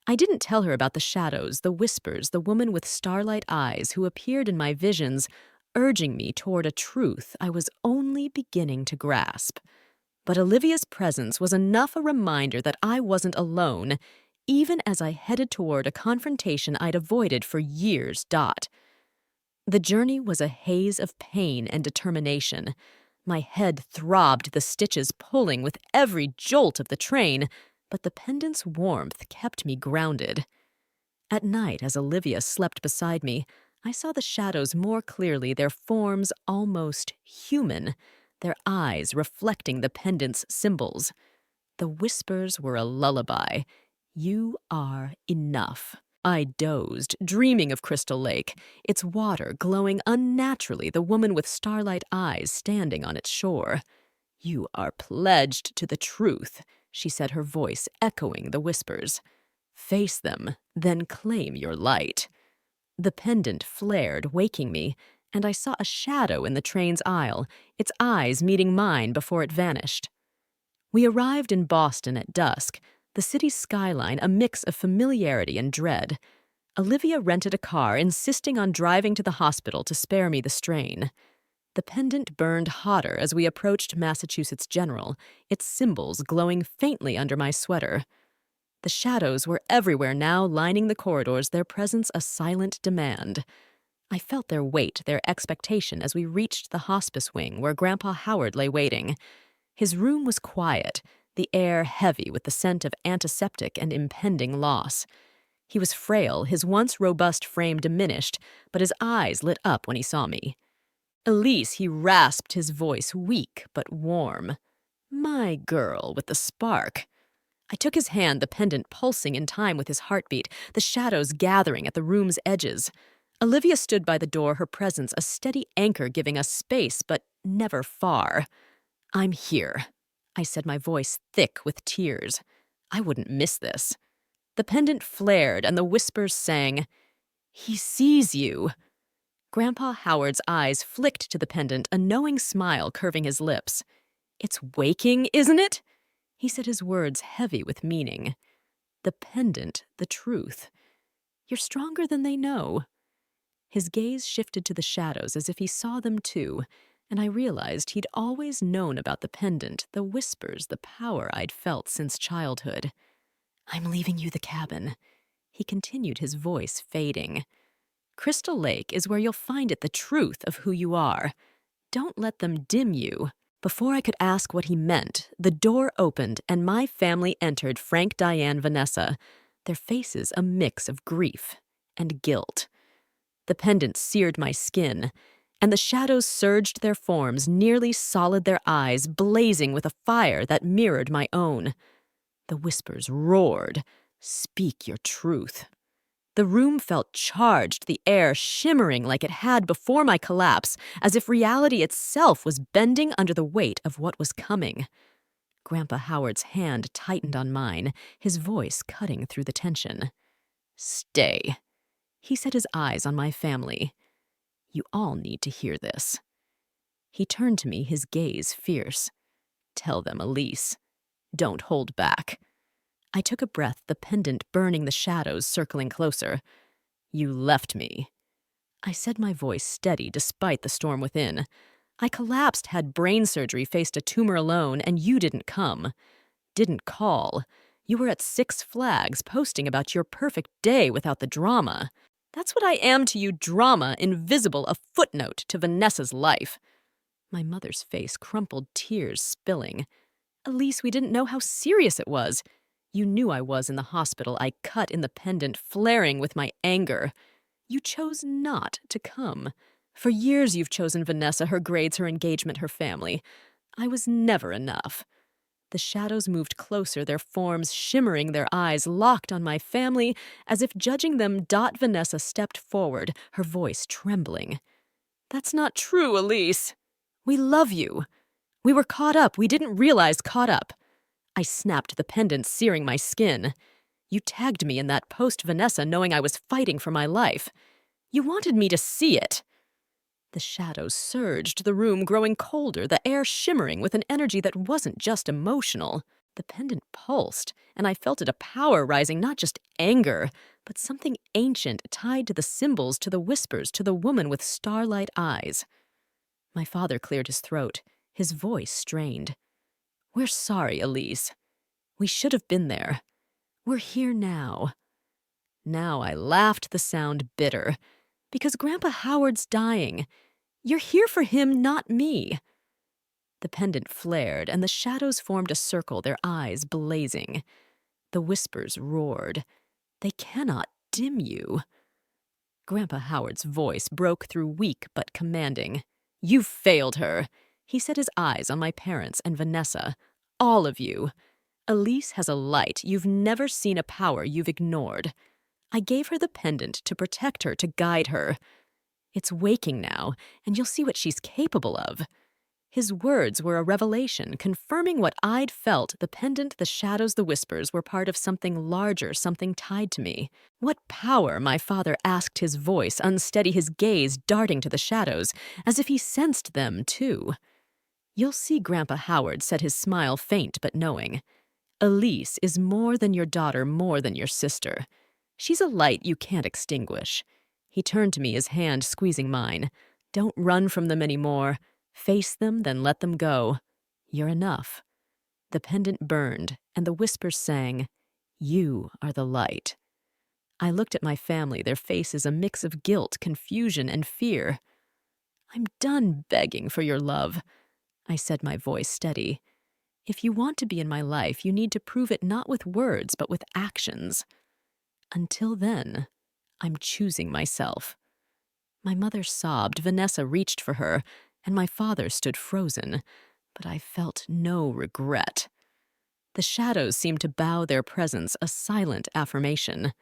[SPEAKER 1] I didn't tell her about the shadows, the whispers, the woman with starlight eyes who appeared in my visions, urging me toward a truth I was only beginning to grasp. But Olivia's presence was enough a reminder that I wasn't alone, even as I headed toward a confrontation I'd avoided for years. The journey was a haze of pain and determination. My head throbbed, the stitches pulling with every jolt of the train, but the pendant's warmth kept me grounded. At night, as Olivia slept beside me, I saw the shadows more clearly, their forms almost human, their eyes reflecting the pendant's symbols. The whispers were a lullaby. "You are enough." I dozed, dreaming of Crystal Lake, its water glowing unnaturally, the woman with starlight eyes standing on its shore. "You are pledged to the truth," she said, her voice echoing the whispers. "Face them, then claim your light." The pendant flared, waking me, and I saw a shadow in the train's aisle, its eyes meeting mine before it vanished. We arrived in Boston at dusk, the city's skyline a mix of familiarity and dread. Olivia rented a car, insisting on driving to the hospital to spare me the strain. The pendant burned hotter as we approached Massachusetts General, its symbols glowing faintly under my sweater. The shadows were everywhere now, lining the corridors, their presence a silent demand. I felt their weight, their expectation as we reached the hospice wing where Grandpa Howard lay waiting. His room was quiet, the air heavy with the scent of antiseptic and impending loss. He was frail, his once robust frame diminished, but his eyes lit up when he saw me. "Elise," he rasped, his voice weak but warm. "My girl with the spark." I took his hand, the pendant pulsing in time with his heartbeat, the shadows gathering at the room's edges. Olivia stood by the door, her presence a steady anchor giving us space, but never far. "I'm here," I said, my voice thick with tears. I wouldn't miss this. The pendant flared, and the whispers sang, "He sees you." Grandpa Howard's eyes flicked to the pendant, a knowing smile curving his lips. "It's waking, isn't it?" He said, his words heavy with meaning. "The pendant, the truth. You're stronger than they know." His gaze shifted to the shadows as if he saw them too, and I realized he'd always known about the pendant, the whispers, the power I'd felt since childhood. "I'm leaving you the cabin," he continued, his voice fading. "Crystal Lake is where you'll find it, the truth of who you are. Don't let them dim you." Before I could ask what he meant, the door opened and my family entered, Frank, Diane, Vanessa, their faces a mix of grief and guilt. The pendant seared my skin, and the shadows surged their forms, nearly solid their eyes, blazing with a fire that mirrored my own. The whispers roared, "Speak your truth." The room felt charged, the air shimmering like it had before my collapse, as if reality itself was bending under the weight of what was coming. Grandpa Howard's hand tightened on mine, his voice cutting through the tension. "Stay," he set, his eyes on my family. "You all need to hear this." He turned to me, his gaze fierce. "Tell them, Elise. Don't hold back." I took a breath, the pendant burning, the shadows circling closer. "You left me." I said, my voice steady despite the storm within. "I collapsed, had brain surgery, faced a tumor alone, and you didn't come. Didn't call. You were at Six Flags posting about your perfect day without the drama. That's what I am to you, drama, invisible, a footnote to Vanessa's life." My mother's face crumpled, tears spilling. Elise, we didn't know how serious it was. You knew I was in the hospital. I cut in the pendant, flaring with my anger. You chose not to come. For years you've chosen Vanessa, her grades, her engagement, her family. I was never enough. The shadows moved closer, their forms shimmering, their eyes locked on my family, as if judging them. Vanessa stepped forward, her voice trembling. That's not true, Elise. We love you. We were caught up. We didn't realize caught up. I snapped the pendant, searing my skin. You tagged me in that post, Vanessa, knowing I was fighting for my life. You wanted me to see it. The shadows surged, the room growing colder, the air shimmering with an energy that wasn't just emotional. The pendant pulsed, and I felt it, a power rising, not just anger, but something ancient tied to the symbols, to the whispers, to the woman with starlight eyes. My father cleared his throat, his voice strained. We're sorry, Elise. We should have been there. We're here now. Now I laughed, the sound bitter. Because Grandpa Howard's dying. You're here for him, not me. The pendant flared, and the shadows formed a circle, their eyes blazing. The whispers roared. They cannot dim you. Grandpa Howard's voice broke through, weak but commanding. You failed her. He set his eyes on my parents and Vanessa. All of you. Elise has a light. You've never seen a power you've ignored. I gave her the pendant to protect her, to guide her. It's waking now, and you'll see what she's capable of. His words were a revelation, confirming what I'd felt. The pendant, the shadows, the whispers were part of something larger, something tied to me. What power, my father asked, his voice unsteady, his gaze darting to the shadows, as if he sensed them, too. You'll see, Grandpa Howard said, his smile faint but knowing. Elise is more than your daughter, more than your sister. She's a light you can't extinguish. He turned to me, his hand squeezing mine. Don't run from them anymore. Face them, then let them go. You're enough. The pendant burned, and the whispers sang, You are the light. I looked at my family, their faces a mix of guilt, confusion, and fear. I'm done begging for your love, I said, my voice steady. If you want to be in my life, you need to prove it not with words, but with actions. Until then, I'm choosing myself. My mother sobbed, Vanessa reached for her, and my father stood frozen, but I felt no regret. The shadows seemed to bow their presence, a silent affirmation.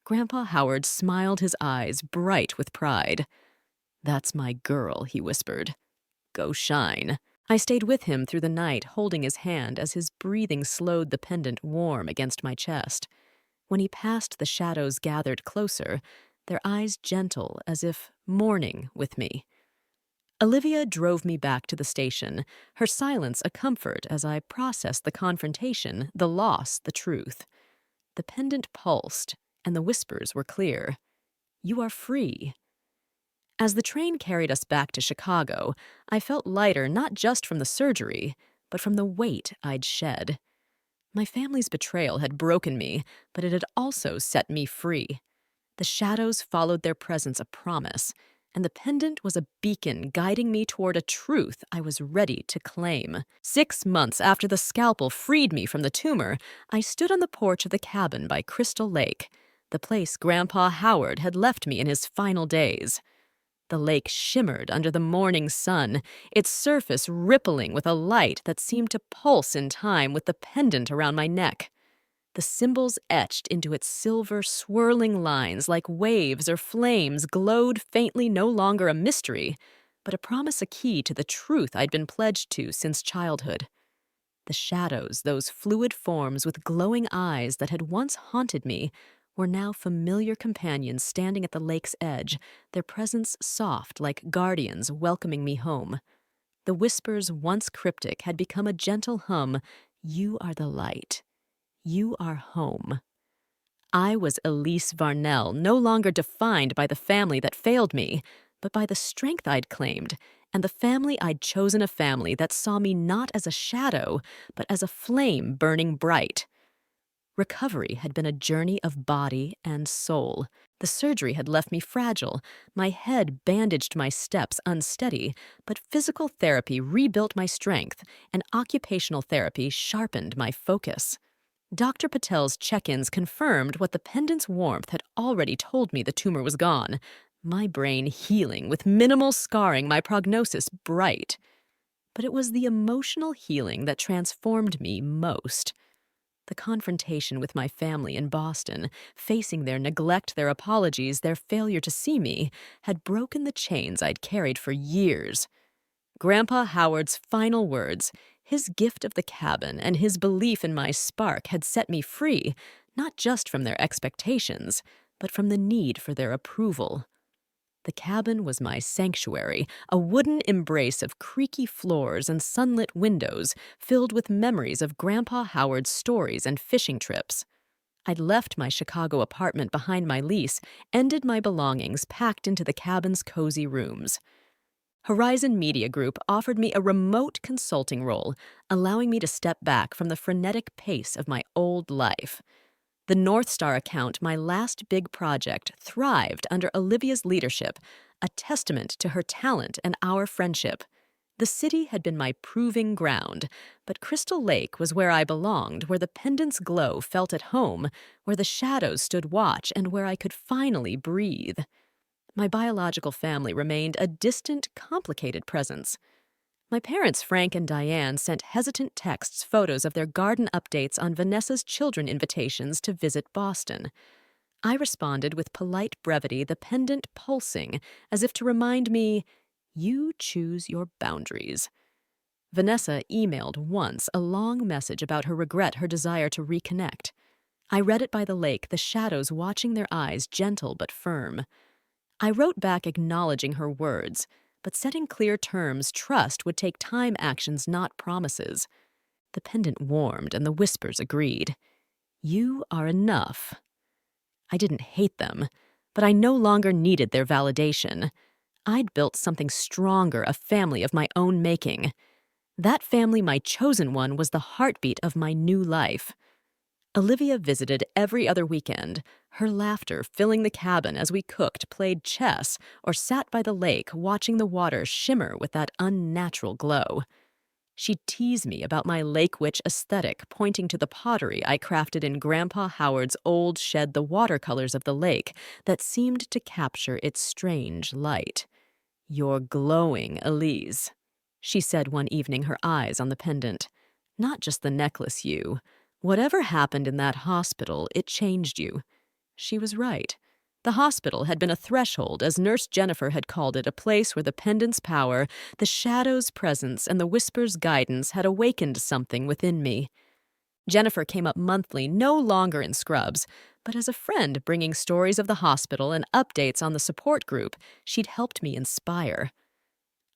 [SPEAKER 1] Grandpa Howard smiled, his eyes bright with pride. That's my girl, he whispered. Go shine. I stayed with him through the night, holding his hand as his breathing slowed, the pendant warm against my chest. When he passed, the shadows gathered closer, their eyes gentle, as if mourning with me. Olivia drove me back to the station, her silence a comfort as I processed the confrontation, the loss, the truth. The pendant pulsed, and the whispers were clear. You are free. As the train carried us back to Chicago, I felt lighter not just from the surgery, but from the weight I'd shed. My family's betrayal had broken me, but it had also set me free. The shadows followed their presence, a promise, and the pendant was a beacon guiding me toward a truth I was ready to claim. 6 months after the scalpel freed me from the tumor, I stood on the porch of the cabin by Crystal Lake, the place Grandpa Howard had left me in his final days. The lake shimmered under the morning sun, its surface rippling with a light that seemed to pulse in time with the pendant around my neck. The symbols etched into its silver, swirling lines like waves or flames glowed faintly, no longer a mystery, but a promise, a key to the truth I'd been pledged to since childhood. The shadows, those fluid forms with glowing eyes that had once haunted me, were now familiar companions standing at the lake's edge, their presence soft like guardians welcoming me home. The whispers, once cryptic, had become a gentle hum. You are the light. You are home. I was Elise Varnell, no longer defined by the family that failed me, but by the strength I'd claimed, and the family I'd chosen, a family that saw me not as a shadow, but as a flame burning bright. Recovery had been a journey of body and soul. The surgery had left me fragile. My head bandaged my steps unsteady, but physical therapy rebuilt my strength, and occupational therapy sharpened my focus. Dr. Patel's check-ins confirmed what the pendant's warmth had already told me: the tumor was gone. My brain healing with minimal scarring, my prognosis bright. But it was the emotional healing that transformed me most. The confrontation with my family in Boston, facing their neglect, their apologies, their failure to see me, had broken the chains I'd carried for years. Grandpa Howard's final words, his gift of the cabin, and his belief in my spark had set me free, not just from their expectations, but from the need for their approval. The cabin was my sanctuary, a wooden embrace of creaky floors and sunlit windows filled with memories of Grandpa Howard's stories and fishing trips. I'd left my Chicago apartment behind my lease, ended my belongings packed into the cabin's cozy rooms. Horizon Media Group offered me a remote consulting role, allowing me to step back from the frenetic pace of my old life. The North Star account, my last big project, thrived under Olivia's leadership, a testament to her talent and our friendship. The city had been my proving ground, but Crystal Lake was where I belonged, where the pendant's glow felt at home, where the shadows stood watch, and where I could finally breathe. My biological family remained a distant, complicated presence. My parents, Frank and Diane, sent hesitant texts, photos of their garden updates on Vanessa's children invitations to visit Boston. I responded with polite brevity, the pendant pulsing, as if to remind me, you choose your boundaries. Vanessa emailed once a long message about her regret, her desire to reconnect. I read it by the lake, the shadows watching their eyes, gentle but firm. I wrote back acknowledging her words, but setting clear terms: trust would take time, actions, not promises. The pendant warmed, and the whispers agreed. You are enough. I didn't hate them, but I no longer needed their validation. I'd built something stronger, a family of my own making. That family, my chosen one, was the heartbeat of my new life. Olivia visited every other weekend, her laughter filling the cabin as we cooked, played chess, or sat by the lake watching the water shimmer with that unnatural glow. She'd tease me about my lake witch aesthetic, pointing to the pottery I crafted in Grandpa Howard's old shed, the watercolors of the lake that seemed to capture its strange light. You're glowing, Elise, she said one evening, her eyes on the pendant. Not just the necklace, you. Whatever happened in that hospital, it changed you. She was right. The hospital had been a threshold, as Nurse Jennifer had called it, a place where the pendant's power, the shadow's presence, and the whisper's guidance had awakened something within me. Jennifer came up monthly, no longer in scrubs, but as a friend, bringing stories of the hospital and updates on the support group she'd helped me inspire.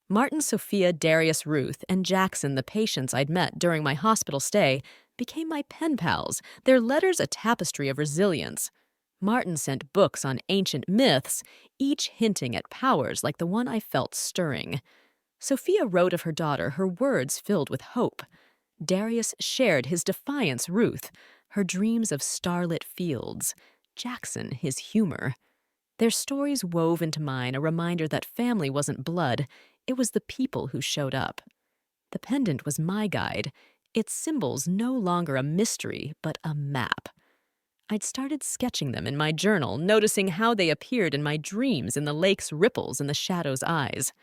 [SPEAKER 1] Martin, Sophia, Darius, Ruth, and Jackson, the patients I'd met during my hospital stay, became my pen pals, their letters a tapestry of resilience. Martin sent books on ancient myths, each hinting at powers like the one I felt stirring. Sophia wrote of her daughter, her words filled with hope. Darius shared his defiance, Ruth, her dreams of starlit fields. Jackson, his humor. Their stories wove into mine a reminder that family wasn't blood, it was the people who showed up. The pendant was my guide, its symbols no longer a mystery, but a map. I'd started sketching them in my journal, noticing how they appeared in my dreams, in the lake's ripples, in the shadow's eyes.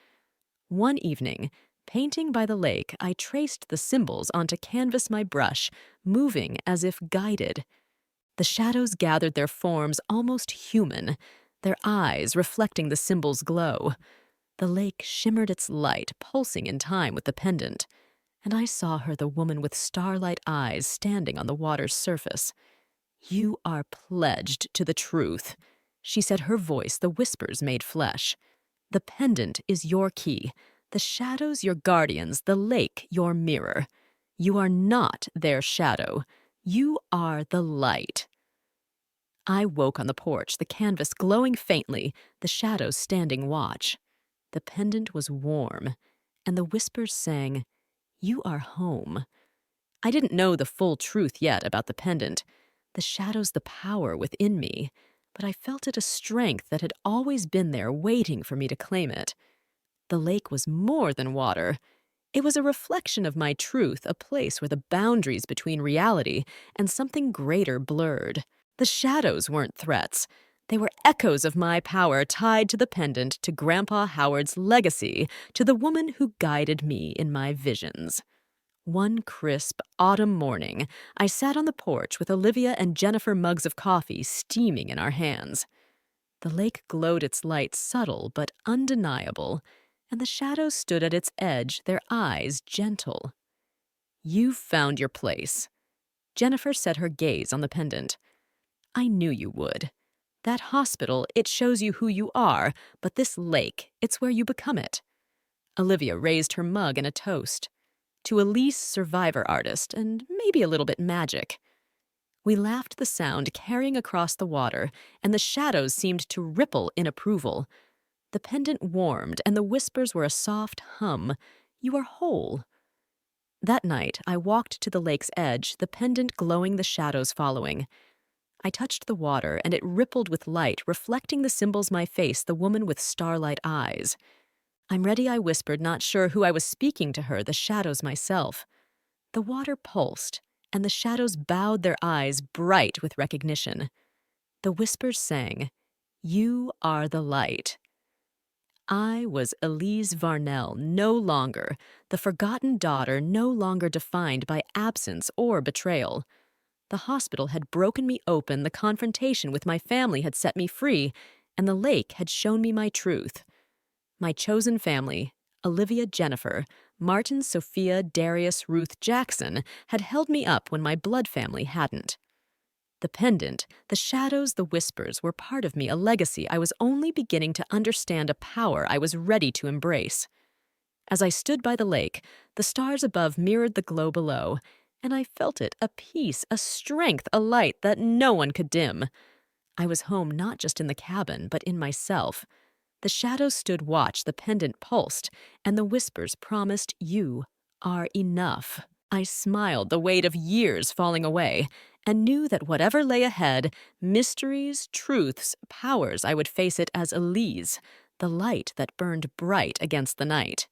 [SPEAKER 1] One evening, painting by the lake, I traced the symbols onto canvas, my brush, moving as if guided. The shadows gathered their forms almost human, their eyes reflecting the symbol's glow. The lake shimmered its light, pulsing in time with the pendant, and I saw her, the woman with starlight eyes, standing on the water's surface. You are pledged to the truth, she said, her voice the whispers made flesh. The pendant is your key, the shadows your guardians, the lake your mirror. You are not their shadow. You are the light. I woke on the porch, the canvas glowing faintly, the shadows standing watch. The pendant was warm, and the whispers sang, You are home. I didn't know the full truth yet about the pendant, the shadows, the power within me, but I felt it a strength that had always been there waiting for me to claim it. The lake was more than water. It was a reflection of my truth, a place where the boundaries between reality and something greater blurred. The shadows weren't threats. They were echoes of my power tied to the pendant, to Grandpa Howard's legacy, to the woman who guided me in my visions. One crisp autumn morning, I sat on the porch with Olivia and Jennifer mugs of coffee steaming in our hands. The lake glowed its light subtle but undeniable, and the shadows stood at its edge, their eyes gentle. "You've found your place." Jennifer set her gaze on the pendant. "I knew you would. That hospital, it shows you who you are, but this lake, it's where you become it." Olivia raised her mug in a toast. "To Elise, survivor artist, and maybe a little bit magic." We laughed the sound carrying across the water, and the shadows seemed to ripple in approval. The pendant warmed, and the whispers were a soft hum. "You are whole." That night, I walked to the lake's edge, the pendant glowing, the shadows following. I touched the water, and it rippled with light, reflecting the symbols my face, the woman with starlight eyes. "I'm ready," I whispered, not sure who I was speaking to her, the shadows myself. The water pulsed, and the shadows bowed their eyes, bright with recognition. The whispers sang, "You are the light." I was Elise Varnell, no longer, the forgotten daughter, no longer defined by absence or betrayal. The hospital had broken me open, the confrontation with my family had set me free, and the lake had shown me my truth. My chosen family, Olivia, Jennifer, Martin, Sophia, Darius, Ruth, Jackson, had held me up when my blood family hadn't. The pendant, the shadows, the whispers were part of me, a legacy I was only beginning to understand, a power I was ready to embrace. As I stood by the lake, the stars above mirrored the glow below, and I felt it, a peace, a strength, a light that no one could dim. I was home not just in the cabin, but in myself. The shadows stood watch, the pendant pulsed, and the whispers promised, "You are enough." I smiled, the weight of years falling away, and knew that whatever lay ahead, mysteries, truths, powers, I would face it as Elise, the light that burned bright against the night.